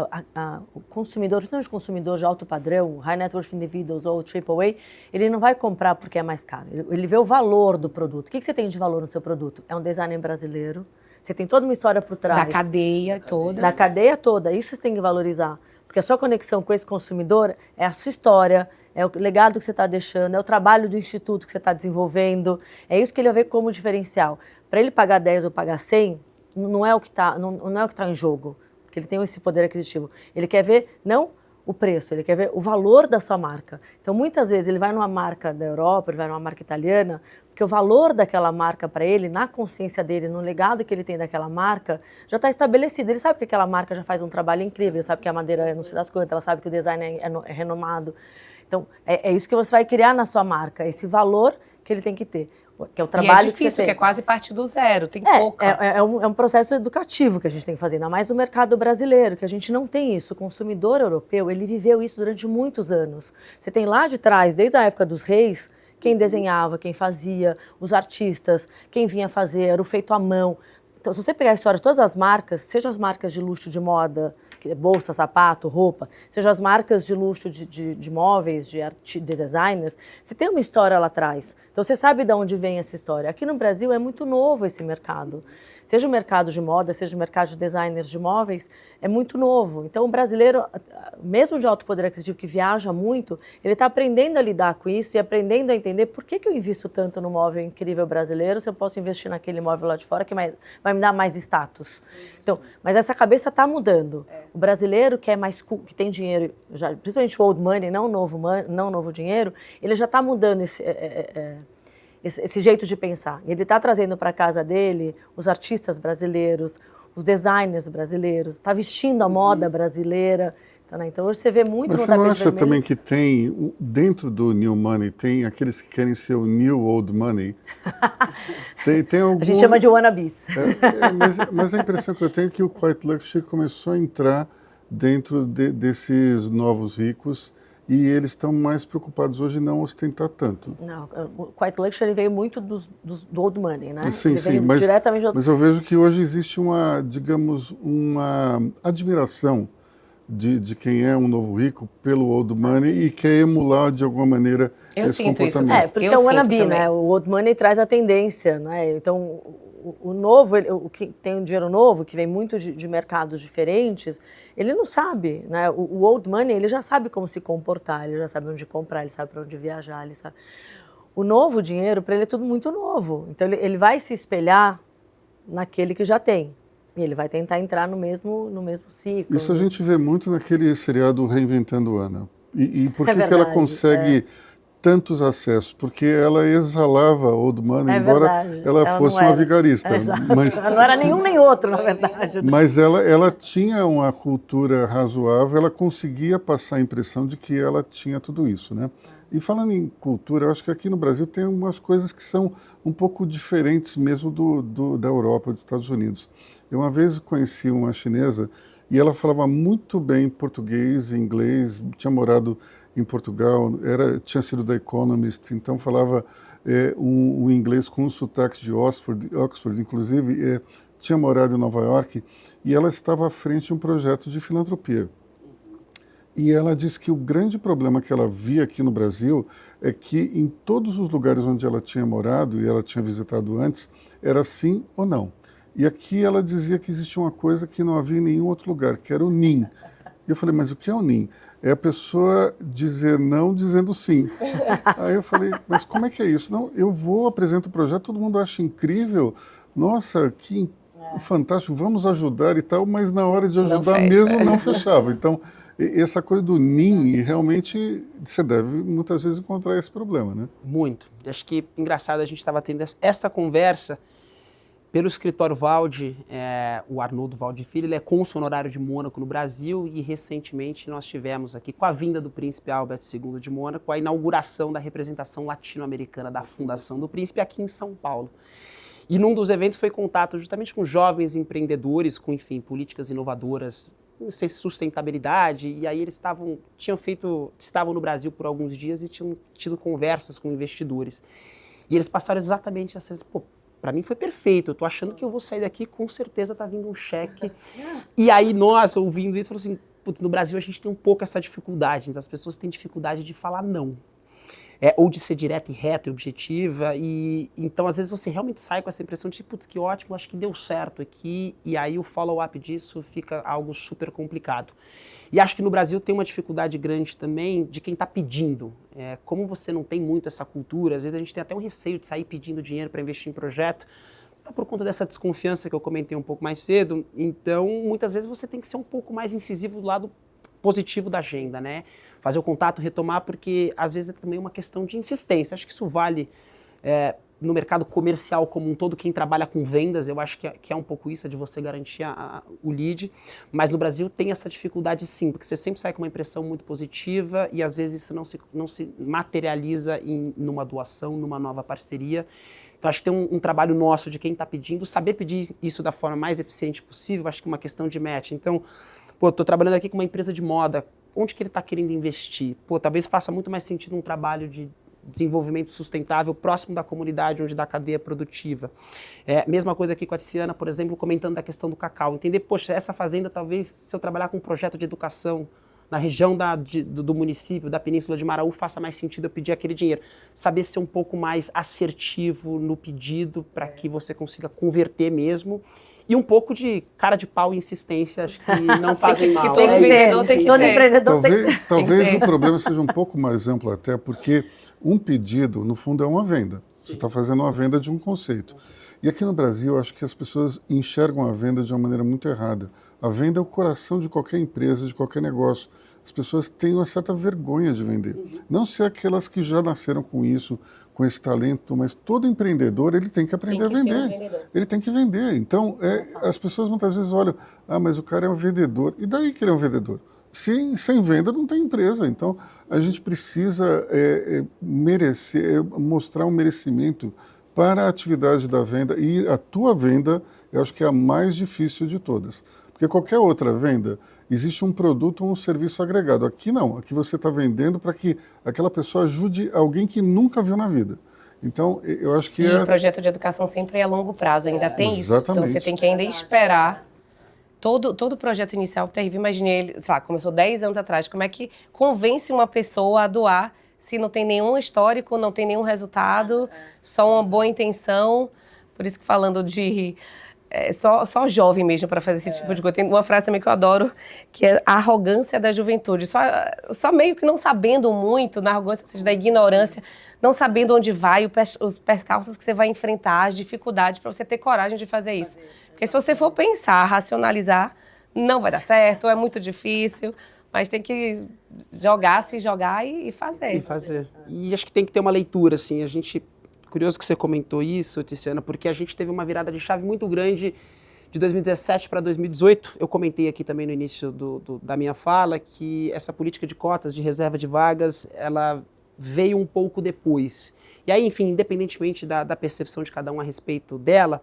o consumidor, principalmente o consumidor de alto padrão, high net worth individuals ou AAA, ele não vai comprar porque é mais caro, ele vê o valor do produto. O que você tem de valor no seu produto? É um design brasileiro, você tem toda uma história por trás. Da cadeia toda. Da cadeia toda, isso você tem que valorizar. Porque a sua conexão com esse consumidor é a sua história, é o legado que você está deixando, é o trabalho do instituto que você está desenvolvendo, é isso que ele vai ver como diferencial. Para ele pagar 10 ou pagar 100, não é o que está em jogo. Ele tem esse poder aquisitivo. Ele quer ver, não o preço, ele quer ver o valor da sua marca. Então, muitas vezes, ele vai numa marca da Europa, ele vai numa marca italiana, porque o valor daquela marca para ele, na consciência dele, no legado que ele tem daquela marca, já está estabelecido. Ele sabe que aquela marca já faz um trabalho incrível, ele sabe que a madeira é não sei das quantas, ela sabe que o design é renomado. Então, é isso que você vai criar na sua marca, esse valor que ele tem que ter. Que é o trabalho e é difícil, que você tem. Que é quase parte do zero, tem pouca. É um processo educativo que a gente tem que fazer, ainda mais no mercado brasileiro, que a gente não tem isso. O consumidor europeu, ele viveu isso durante muitos anos. Você tem lá de trás, desde a época dos reis, quem desenhava, quem fazia, os artistas, quem vinha fazer, era o feito à mão. Então, se você pegar a história de todas as marcas, seja as marcas de luxo de moda, bolsa, sapato, roupa, seja as marcas de luxo de móveis, de designers, você tem uma história lá atrás. Então, você sabe de onde vem essa história. Aqui no Brasil é muito novo esse mercado. Seja o mercado de moda, seja o mercado de designers de móveis, é muito novo. Então, o brasileiro, mesmo de alto poder aquisitivo, que viaja muito, ele está aprendendo a lidar com isso e aprendendo a entender por que eu invisto tanto no móvel incrível brasileiro se eu posso investir naquele móvel lá de fora que vai me dar mais status. Então, mas essa cabeça está mudando. O brasileiro que é mais que tem dinheiro, já, principalmente o old money, não novo dinheiro, ele já está mudando esse jeito de pensar. Ele está trazendo para a casa dele os artistas brasileiros, os designers brasileiros, está vestindo a moda brasileira. Então hoje você vê muito Mas no você não tapete acha vermelho. também que tem, dentro do New Money, tem aqueles que querem ser o New Old Money? Tem algum... A gente chama de wannabes. Mas a impressão que eu tenho é que o Quiet Luxury começou a entrar dentro desses novos ricos e eles estão mais preocupados hoje em não ostentar tanto. Não, o Quiet Luxury veio muito do old money, né? Sim, ele sim, veio diretamente do... mas eu vejo que hoje existe uma, digamos, uma admiração de quem é um novo rico pelo old money e quer emular de alguma maneira esse comportamento. Por isso que é o wannabe, né? O old money traz a tendência, né? Então, o novo, o que tem um dinheiro novo, que vem muito de mercados diferentes, ele não sabe, né? O old money, ele já sabe como se comportar, ele já sabe onde comprar, ele sabe para onde viajar, ele sabe. O novo dinheiro, para ele é tudo muito novo. Então, ele vai se espelhar naquele que já tem. E ele vai tentar entrar no mesmo ciclo. Isso a gente vê muito naquele seriado Reinventando Anna. E por que ela consegue tantos acessos? Porque ela exalava old money, embora ela fosse uma vigarista. Mas ela não era nenhum nem outro, na verdade. Mas ela tinha uma cultura razoável, ela conseguia passar a impressão de que ela tinha tudo isso, né? E falando em cultura, eu acho que aqui no Brasil tem umas coisas que são um pouco diferentes mesmo da Europa, dos Estados Unidos. Eu uma vez conheci uma chinesa e ela falava muito bem português e inglês, tinha morado em Portugal, tinha sido da Economist, então falava um inglês com um sotaque de Oxford inclusive tinha morado em Nova York e ela estava à frente de um projeto de filantropia. E ela disse que o grande problema que ela via aqui no Brasil é que em todos os lugares onde ela tinha morado e ela tinha visitado antes, era sim ou não. E aqui ela dizia que existia uma coisa que não havia em nenhum outro lugar, que era o NIM. E eu falei, mas o que é o NIM? É a pessoa dizer não dizendo sim. Aí eu falei, mas como é que é isso? Não, eu apresento o projeto, todo mundo acha incrível, nossa, que fantástico, vamos ajudar e tal, mas na hora de ajudar mesmo não fechava. Então, essa coisa do NIM, realmente você deve muitas vezes encontrar esse problema, né? Muito. Acho que engraçado, a gente estava tendo essa conversa pelo escritório Valdi, o Arnoldo Valdi Filho, ele é cônsul honorário de Mônaco no Brasil e recentemente nós tivemos aqui, com a vinda do Príncipe Albert II de Mônaco, a inauguração da representação latino-americana da Fundação do Príncipe aqui em São Paulo. E num dos eventos foi contato justamente com jovens empreendedores, com, enfim, políticas inovadoras, sustentabilidade, e aí eles estavam no Brasil por alguns dias e tinham tido conversas com investidores. E eles passaram exatamente essas, para mim foi perfeito, eu tô achando que eu vou sair daqui, com certeza tá vindo um cheque. E aí nós, ouvindo isso, falamos assim, putz, no Brasil a gente tem um pouco essa dificuldade, então as pessoas têm dificuldade de falar não. Ou de ser direta e reta e objetiva, e então às vezes você realmente sai com essa impressão de, putz, que ótimo, acho que deu certo aqui, e aí o follow-up disso fica algo super complicado. E acho que no Brasil tem uma dificuldade grande também de quem está pedindo. Como você não tem muito essa cultura, às vezes a gente tem até um receio de sair pedindo dinheiro para investir em projeto, por conta dessa desconfiança que eu comentei um pouco mais cedo, então muitas vezes você tem que ser um pouco mais incisivo do lado positivo da agenda, né? Fazer o contato, retomar, porque às vezes é também uma questão de insistência. Acho que isso vale no mercado comercial como um todo, quem trabalha com vendas, eu acho que é um pouco isso, de você garantir o lead, mas no Brasil tem essa dificuldade sim, porque você sempre sai com uma impressão muito positiva e às vezes isso não se materializa numa doação, numa nova parceria. Então acho que tem um trabalho nosso de quem está pedindo, saber pedir isso da forma mais eficiente possível, acho que é uma questão de match. Então, estou trabalhando aqui com uma empresa de moda, onde que ele está querendo investir? Talvez faça muito mais sentido um trabalho desenvolvimento sustentável próximo da comunidade onde dá a cadeia produtiva. Mesma coisa aqui com a Tiziana, por exemplo, comentando da questão do cacau. Entender, poxa, essa fazenda talvez, se eu trabalhar com um projeto de educação na região do município, da Península de Maraú, faça mais sentido eu pedir aquele dinheiro. Saber ser um pouco mais assertivo no pedido para que você consiga converter mesmo. E um pouco de cara de pau e insistência, acho que não fazem mal. Que todo vendedor tem que Todo ter. empreendedor tem que Talvez ter. o problema seja um pouco mais amplo até, porque um pedido, no fundo, é uma venda. Você está fazendo uma venda de um conceito. E aqui no Brasil, eu acho que as pessoas enxergam a venda de uma maneira muito errada. A venda é o coração de qualquer empresa, de qualquer negócio. As pessoas têm uma certa vergonha de vender. Não ser aquelas que já nasceram com isso, com esse talento, mas todo empreendedor ele tem que aprender a vender. Ele tem que vender. Então, as pessoas muitas vezes olham, mas o cara é um vendedor. E daí que ele é um vendedor? Sem venda não tem empresa. Então, a gente precisa mostrar um merecimento para a atividade da venda. E a tua venda, eu acho que é a mais difícil de todas. Porque qualquer outra venda, existe um produto ou um serviço agregado. Aqui não. Aqui você está vendendo para que aquela pessoa ajude alguém que nunca viu na vida. Então, eu acho que o projeto de educação sempre é a longo prazo, ainda tem isso. Então, você tem que ainda esperar. Todo projeto inicial terrível, imaginei ele, sei lá, começou 10 anos atrás. Como é que convence uma pessoa a doar se não tem nenhum histórico, não tem nenhum resultado, só uma boa intenção? Por isso que falando de... só jovem mesmo para fazer esse tipo de coisa. Tem uma frase também que eu adoro, que é a arrogância da juventude. Só meio que não sabendo muito, na arrogância, ou seja, da ignorância, não sabendo onde vai, os percalços que você vai enfrentar, as dificuldades para você ter coragem de fazer isso. Porque se você for pensar, racionalizar, não vai dar certo, é muito difícil, mas tem que se jogar e fazer. E acho que tem que ter uma leitura, assim, curioso que você comentou isso, Tiziana, porque a gente teve uma virada de chave muito grande de 2017 para 2018. Eu comentei aqui também no início da minha fala que essa política de cotas, de reserva de vagas, ela veio um pouco depois. E aí, enfim, independentemente da percepção de cada um a respeito dela,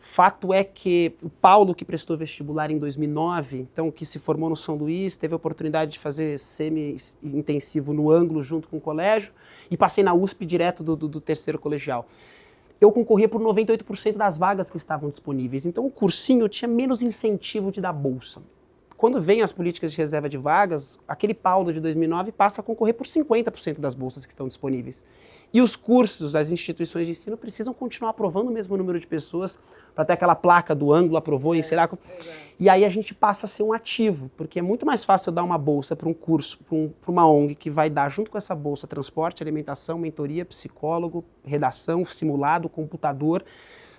fato é que o Paulo, que prestou vestibular em 2009, então que se formou no São Luís, teve a oportunidade de fazer semi-intensivo no Ângulo junto com o colégio e passei na USP direto do terceiro colegial. Eu concorria por 98% das vagas que estavam disponíveis, então o cursinho tinha menos incentivo de dar bolsa. Quando vem as políticas de reserva de vagas, aquele Paulo de 2009 passa a concorrer por 50% das bolsas que estão disponíveis. E os cursos, as instituições de ensino precisam continuar aprovando o mesmo número de pessoas para ter aquela placa do Ângulo, aprovou, e sei lá. E aí a gente passa a ser um ativo, porque é muito mais fácil eu dar uma bolsa para um curso, para uma ONG que vai dar junto com essa bolsa transporte, alimentação, mentoria, psicólogo, redação, simulado, computador,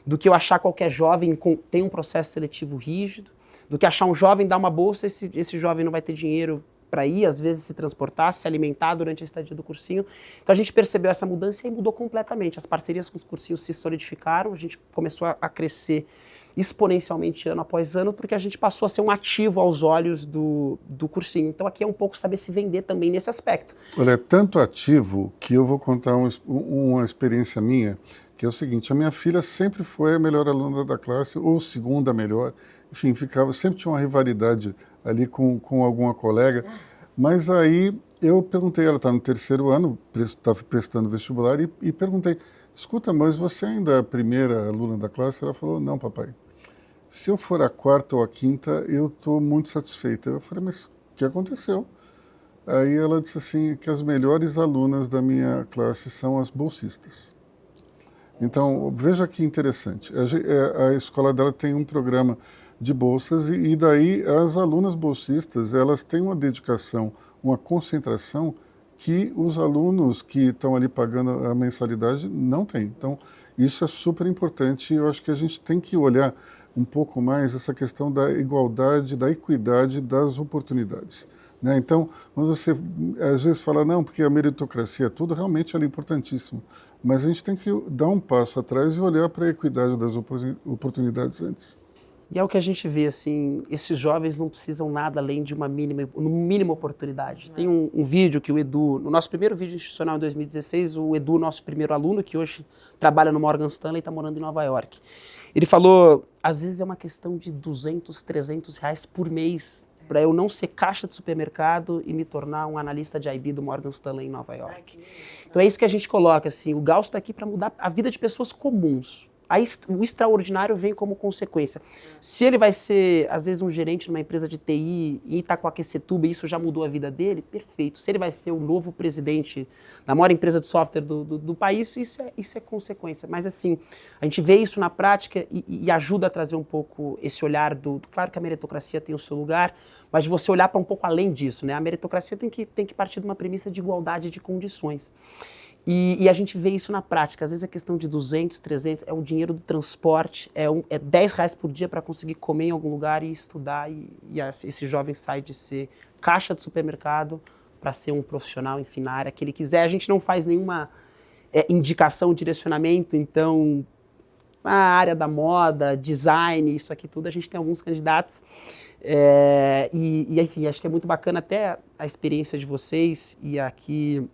do que eu achar qualquer jovem tem um processo seletivo rígido, do que achar um jovem dar uma bolsa, esse jovem não vai ter dinheiro para ir, às vezes se transportar, se alimentar durante a estadia do cursinho. Então a gente percebeu essa mudança e mudou completamente. As parcerias com os cursinhos se solidificaram, a gente começou a crescer exponencialmente ano após ano, porque a gente passou a ser um ativo aos olhos do cursinho. Então aqui é um pouco saber se vender também nesse aspecto. Olha, é tanto ativo que eu vou contar uma experiência minha, que é o seguinte: a minha filha sempre foi a melhor aluna da classe, ou segunda melhor, enfim, sempre tinha uma rivalidade ali com alguma colega, mas aí eu perguntei, ela está no terceiro ano, estava prestando vestibular, e perguntei, escuta, mas você ainda é a primeira aluna da classe? Ela falou, não, papai, se eu for a quarta ou a quinta, eu estou muito satisfeita. Eu falei, mas o que aconteceu? Aí ela disse assim, que as melhores alunas da minha classe são as bolsistas. Então, veja que interessante, a escola dela tem um programa de bolsas, e daí as alunas bolsistas, elas têm uma dedicação, uma concentração que os alunos que estão ali pagando a mensalidade não têm. Então, isso é super importante, e eu acho que a gente tem que olhar um pouco mais essa questão da igualdade, da equidade das oportunidades, né? Então, quando você às vezes fala, não, porque a meritocracia é tudo, realmente ela é importantíssima, mas a gente tem que dar um passo atrás e olhar para a equidade das oportunidades antes. E é o que a gente vê, assim, esses jovens não precisam nada além de uma mínima oportunidade. Tem um vídeo que o Edu, no nosso primeiro vídeo institucional em 2016, o Edu, nosso primeiro aluno, que hoje trabalha no Morgan Stanley e está morando em Nova York, ele falou, às vezes é uma questão de 200, 300 reais por mês para eu não ser caixa de supermercado e me tornar um analista de IB do Morgan Stanley em Nova York. Então é isso que a gente coloca, assim, o Gauss está aqui para mudar a vida de pessoas comuns. Aí o extraordinário vem como consequência. Se ele vai ser, às vezes, um gerente numa empresa de TI em Itacoaquecetuba e isso já mudou a vida dele, perfeito. Se ele vai ser o novo presidente da maior empresa de software do país, isso é consequência. Mas, assim, a gente vê isso na prática e ajuda a trazer um pouco esse olhar Claro que a meritocracia tem o seu lugar, mas de você olhar para um pouco além disso, né? A meritocracia tem que partir de uma premissa de igualdade de condições. E a gente vê isso na prática. Às vezes é questão de 200, 300, é o dinheiro do transporte, é R$10 por dia para conseguir comer em algum lugar e estudar. Esse jovem sai de ser caixa de supermercado para ser um profissional, enfim, na área que ele quiser. A gente não faz nenhuma indicação, direcionamento, então, na área da moda, design, isso aqui tudo, a gente tem alguns candidatos. Enfim, acho que é muito bacana até a experiência de vocês e aqui...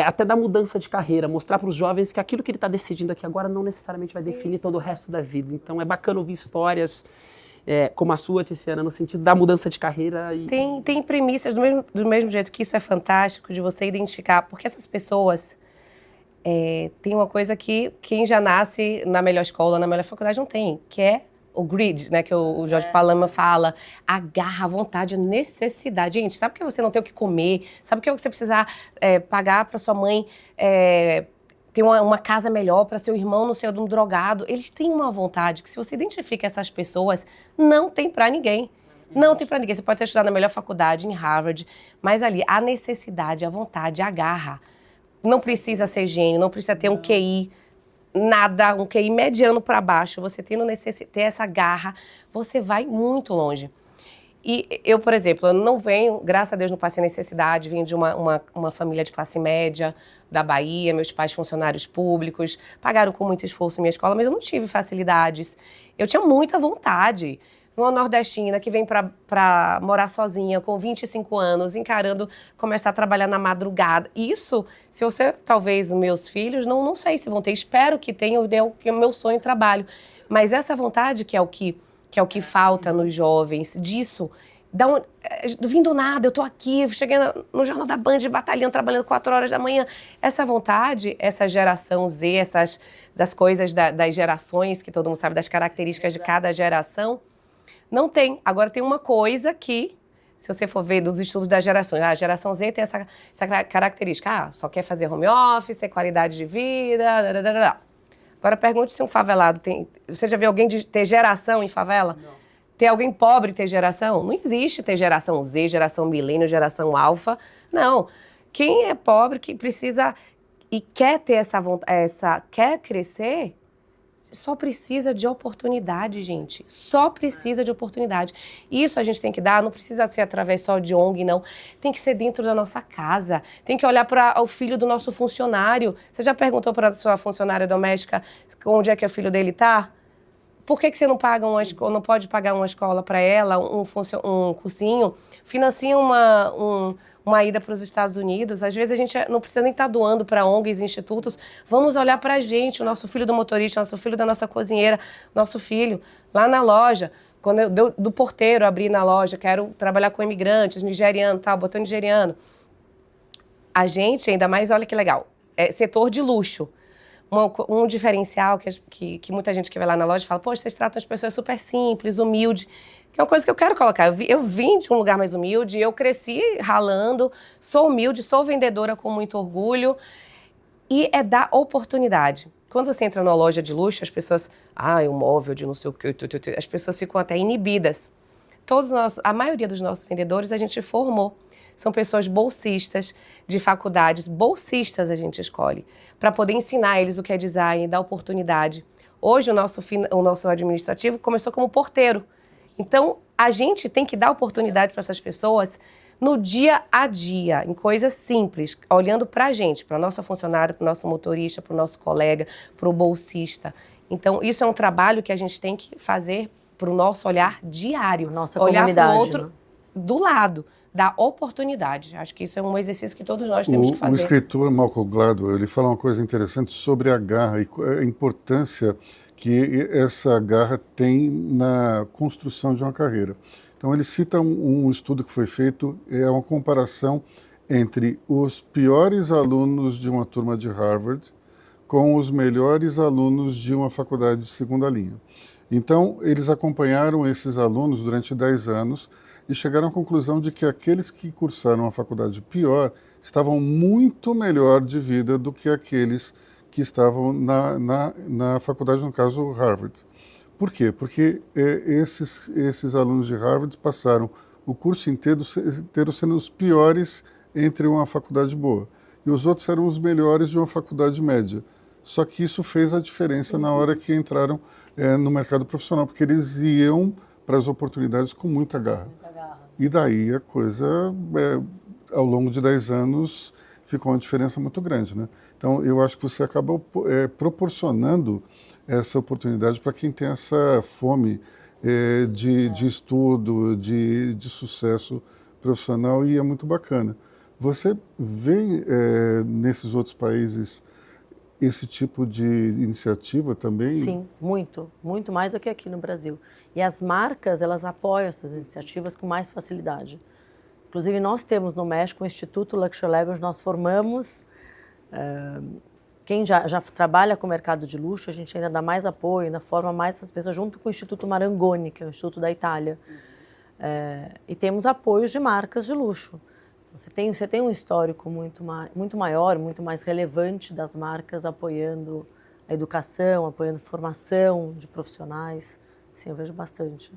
até da mudança de carreira, mostrar para os jovens que aquilo que ele está decidindo aqui agora não necessariamente vai definir todo o resto da vida. Então é bacana ouvir histórias como a sua, Tiziana, no sentido da mudança de carreira. Tem premissas, do mesmo jeito que isso é fantástico, de você identificar, porque essas pessoas tem uma coisa que quem já nasce na melhor escola, na melhor faculdade não tem, que é o grid, né, que o Jorge Palama fala, a garra, a vontade, a necessidade. Gente, sabe que você não tem o que comer? Sabe que você precisa pagar para sua mãe ter uma casa melhor, para seu irmão não ser um drogado? Eles têm uma vontade que, se você identifica essas pessoas, não tem para ninguém. Não tem para ninguém. Você pode ter estudado na melhor faculdade, em Harvard, mas ali, a necessidade, a vontade, a garra. Não precisa ser gênio, não precisa ter um QI, nada, um QI mediano para baixo, você ter essa garra, você vai muito longe. E eu, por exemplo, eu não venho, graças a Deus não passei necessidade, vim de uma família de classe média da Bahia, meus pais funcionários públicos, pagaram com muito esforço minha escola, mas eu não tive facilidades. Eu tinha muita vontade. Uma nordestina que vem para morar sozinha com 25 anos, encarando começar a trabalhar na madrugada. Isso, se você, talvez, meus filhos, não sei se vão ter, espero que tenham, que é o meu sonho e trabalho. Mas essa vontade que é o que falta nos jovens, disso, vim do nada, eu tô aqui, cheguei no Jornal da Band, batalhando, trabalhando 4 horas da manhã. Essa vontade, essa geração Z, das coisas das gerações, que todo mundo sabe, das características de cada geração, não tem. Agora tem uma coisa que, se você for ver dos estudos das gerações, a geração Z tem essa característica, só quer fazer home office, qualidade de vida, Agora pergunte se um favelado tem... Você já viu alguém ter geração em favela? Não. Ter alguém pobre ter geração? Não existe ter geração Z, geração milênio, geração alfa. Não. Quem é pobre, que precisa e quer ter quer crescer... Só precisa de oportunidade, gente. Só precisa de oportunidade. Isso a gente tem que dar, não precisa ser através só de ONG, não. Tem que ser dentro da nossa casa. Tem que olhar para o filho do nosso funcionário. Você já perguntou para a sua funcionária doméstica onde é que o filho dele está? Por que você não paga não pode pagar uma escola para ela, um cursinho? Financia uma ida para os Estados Unidos. Às vezes a gente não precisa nem estar doando para ONGs, institutos. Vamos olhar para a gente, o nosso filho do motorista, o nosso filho da nossa cozinheira, nosso filho lá na loja. Quando eu do porteiro abri na loja, quero trabalhar com imigrantes, nigeriano, botando nigeriano. A gente, ainda mais, olha que legal, é setor de luxo. Um diferencial que muita gente que vai lá na loja fala, poxa, vocês tratam as pessoas super simples, humildes, que é uma coisa que eu quero colocar. Eu vim de um lugar mais humilde, eu cresci ralando, sou humilde, sou vendedora com muito orgulho, e é dar oportunidade. Quando você entra numa loja de luxo, as pessoas, um móvel de não sei o que, as pessoas ficam até inibidas. A maioria dos nossos vendedores a gente formou. São pessoas bolsistas de faculdades, bolsistas a gente escolhe, para poder ensinar eles o que é design, dar oportunidade. Hoje o nosso administrativo começou como porteiro. Então, a gente tem que dar oportunidade para essas pessoas no dia a dia, em coisas simples, olhando para a gente, para a nossa funcionária, para o nosso motorista, para o nosso colega, para o bolsista. Então, isso é um trabalho que a gente tem que fazer para o nosso olhar diário. Nossa olhar comunidade, para o outro, né? Do lado, da oportunidade. Acho que isso é um exercício que todos nós temos que fazer. O escritor Malcolm Gladwell, ele fala uma coisa interessante sobre a garra e a importância que essa garra tem na construção de uma carreira. Então ele cita um estudo que foi feito, é uma comparação entre os piores alunos de uma turma de Harvard com os melhores alunos de uma faculdade de segunda linha. Então, eles acompanharam esses alunos durante 10 anos e chegaram à conclusão de que aqueles que cursaram a faculdade pior estavam muito melhor de vida do que aqueles que estavam na faculdade, no caso Harvard. Por quê? Porque esses alunos de Harvard passaram o curso inteiro sendo os piores entre uma faculdade boa. E os outros eram os melhores de uma faculdade média. Só que isso fez a diferença na hora que entraram no mercado profissional, porque eles iam para as oportunidades com muita garra. E daí a coisa, ao longo de 10 anos, ficou uma diferença muito grande, né? Então, eu acho que você acaba proporcionando essa oportunidade para quem tem essa fome de estudo, de sucesso profissional, e é muito bacana. Você vê nesses outros países esse tipo de iniciativa também? Sim, muito, muito mais do que aqui no Brasil. E as marcas, elas apoiam essas iniciativas com mais facilidade. Inclusive, nós temos no México o Instituto Luxury Lab, onde nós formamos quem já trabalha com o mercado de luxo, a gente ainda dá mais apoio, ainda forma mais essas pessoas, junto com o Instituto Marangoni, que é o Instituto da Itália. E temos apoios de marcas de luxo. Você tem um histórico muito maior, muito mais relevante das marcas apoiando a educação, apoiando a formação de profissionais. Sim, eu vejo bastante.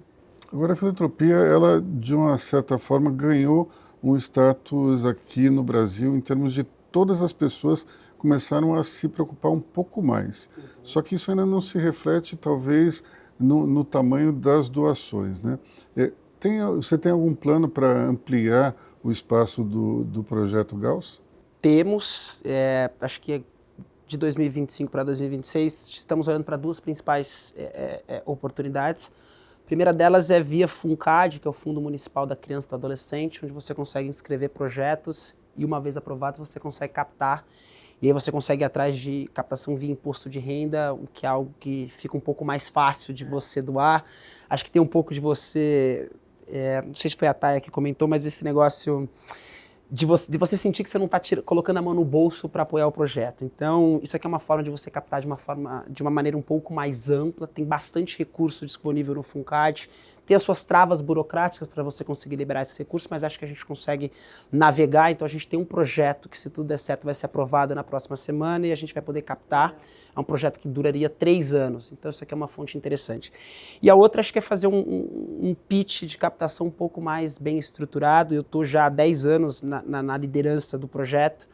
Agora, a filantropia, ela, de uma certa forma, ganhou um status aqui no Brasil, em termos de todas as pessoas começaram a se preocupar um pouco mais. Só que isso ainda não se reflete, talvez, no tamanho das doações, né? Você tem algum plano para ampliar o espaço do Projeto Gauss? Temos, acho que de 2025 para 2026, estamos olhando para duas principais oportunidades. A primeira delas é via FUNCAD, que é o Fundo Municipal da Criança e do Adolescente, onde você consegue inscrever projetos e, uma vez aprovados, você consegue captar. E aí você consegue ir atrás de captação via imposto de renda, o que é algo que fica um pouco mais fácil de você doar. Acho que tem um pouco de você... não sei se foi a Taya que comentou, mas esse negócio de você sentir que você não está colocando a mão no bolso para apoiar o projeto. Então, isso aqui é uma forma de você captar de uma maneira um pouco mais ampla, tem bastante recurso disponível no FUNCAD, tem as suas travas burocráticas para você conseguir liberar esses recursos, mas acho que a gente consegue navegar. Então, a gente tem um projeto que, se tudo der certo, vai ser aprovado na próxima semana e a gente vai poder captar. É um projeto que duraria 3 anos, então isso aqui é uma fonte interessante. E a outra, acho que é fazer um pitch de captação um pouco mais bem estruturado. Eu estou já há 10 anos na liderança do projeto.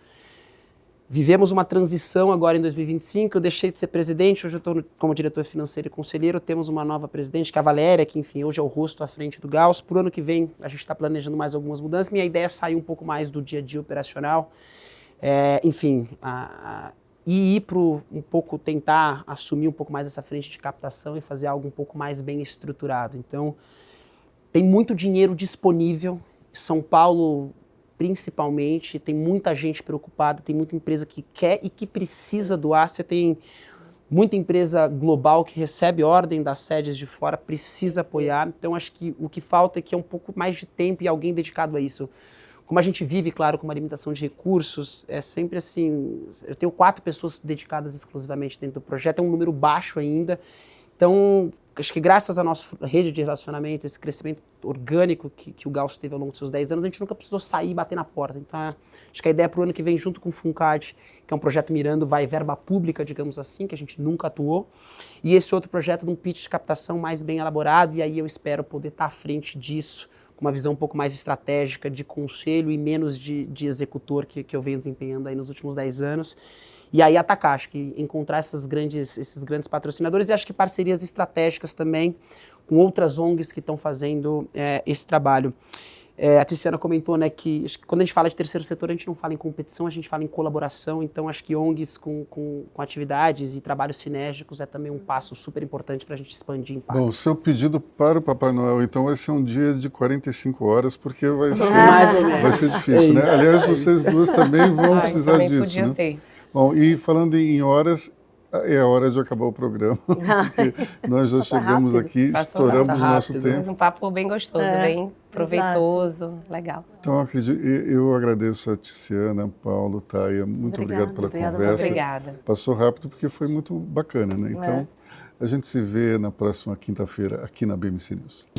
Vivemos uma transição agora em 2025, eu deixei de ser presidente, hoje eu estou como diretor financeiro e conselheiro, temos uma nova presidente, que é a Valéria, que enfim, hoje é o rosto à frente do Gauss. Por ano que vem, a gente está planejando mais algumas mudanças. Minha ideia é sair um pouco mais do dia a dia operacional, e ir para um pouco tentar assumir um pouco mais essa frente de captação e fazer algo um pouco mais bem estruturado. Então, tem muito dinheiro disponível, São Paulo principalmente, tem muita gente preocupada, tem muita empresa que quer e que precisa doar. Você tem muita empresa global que recebe ordem das sedes de fora, precisa apoiar. Então, acho que o que falta aqui é um pouco mais de tempo e alguém dedicado a isso. Como a gente vive, claro, com uma limitação de recursos, é sempre assim, eu tenho 4 pessoas dedicadas exclusivamente dentro do projeto, é um número baixo ainda. Então, acho que graças à nossa rede de relacionamento, esse crescimento orgânico que o Gauss teve ao longo dos seus 10 anos, a gente nunca precisou sair e bater na porta. Então, acho que a ideia para o ano que vem, junto com o FUNCAD, que é um projeto mirando vai verba pública, digamos assim, que a gente nunca atuou, e esse outro projeto de um pitch de captação mais bem elaborado, e aí eu espero poder estar à frente disso, com uma visão um pouco mais estratégica de conselho e menos de executor que eu venho desempenhando aí nos últimos 10 anos. E aí atacar, acho que encontrar esses grandes patrocinadores e acho que parcerias estratégicas também com outras ONGs que estão fazendo esse trabalho. A Tiziana comentou, né, que quando a gente fala de terceiro setor, a gente não fala em competição, a gente fala em colaboração. Então, acho que ONGs com atividades e trabalhos sinérgicos é também um passo super importante para a gente expandir impacto. Bom, seu pedido para o Papai Noel, então, vai ser um dia de 45 horas, porque vai ser difícil, né? Aliás, vocês duas também vão precisar também disso, podia né? ter. Bom, e falando em horas, é a hora de acabar o programa, porque nós já chegamos rápido. aqui, Passou estouramos o nosso rápido. Mas tempo. um papo bem gostoso, bem proveitoso, legal. Então, eu agradeço a Tiziana, Paulo, Taia, muito obrigado pela Obrigada a conversa. vocês. Obrigada. Passou rápido porque foi muito bacana, né? Então, a gente se vê na próxima quinta-feira aqui na BMC News.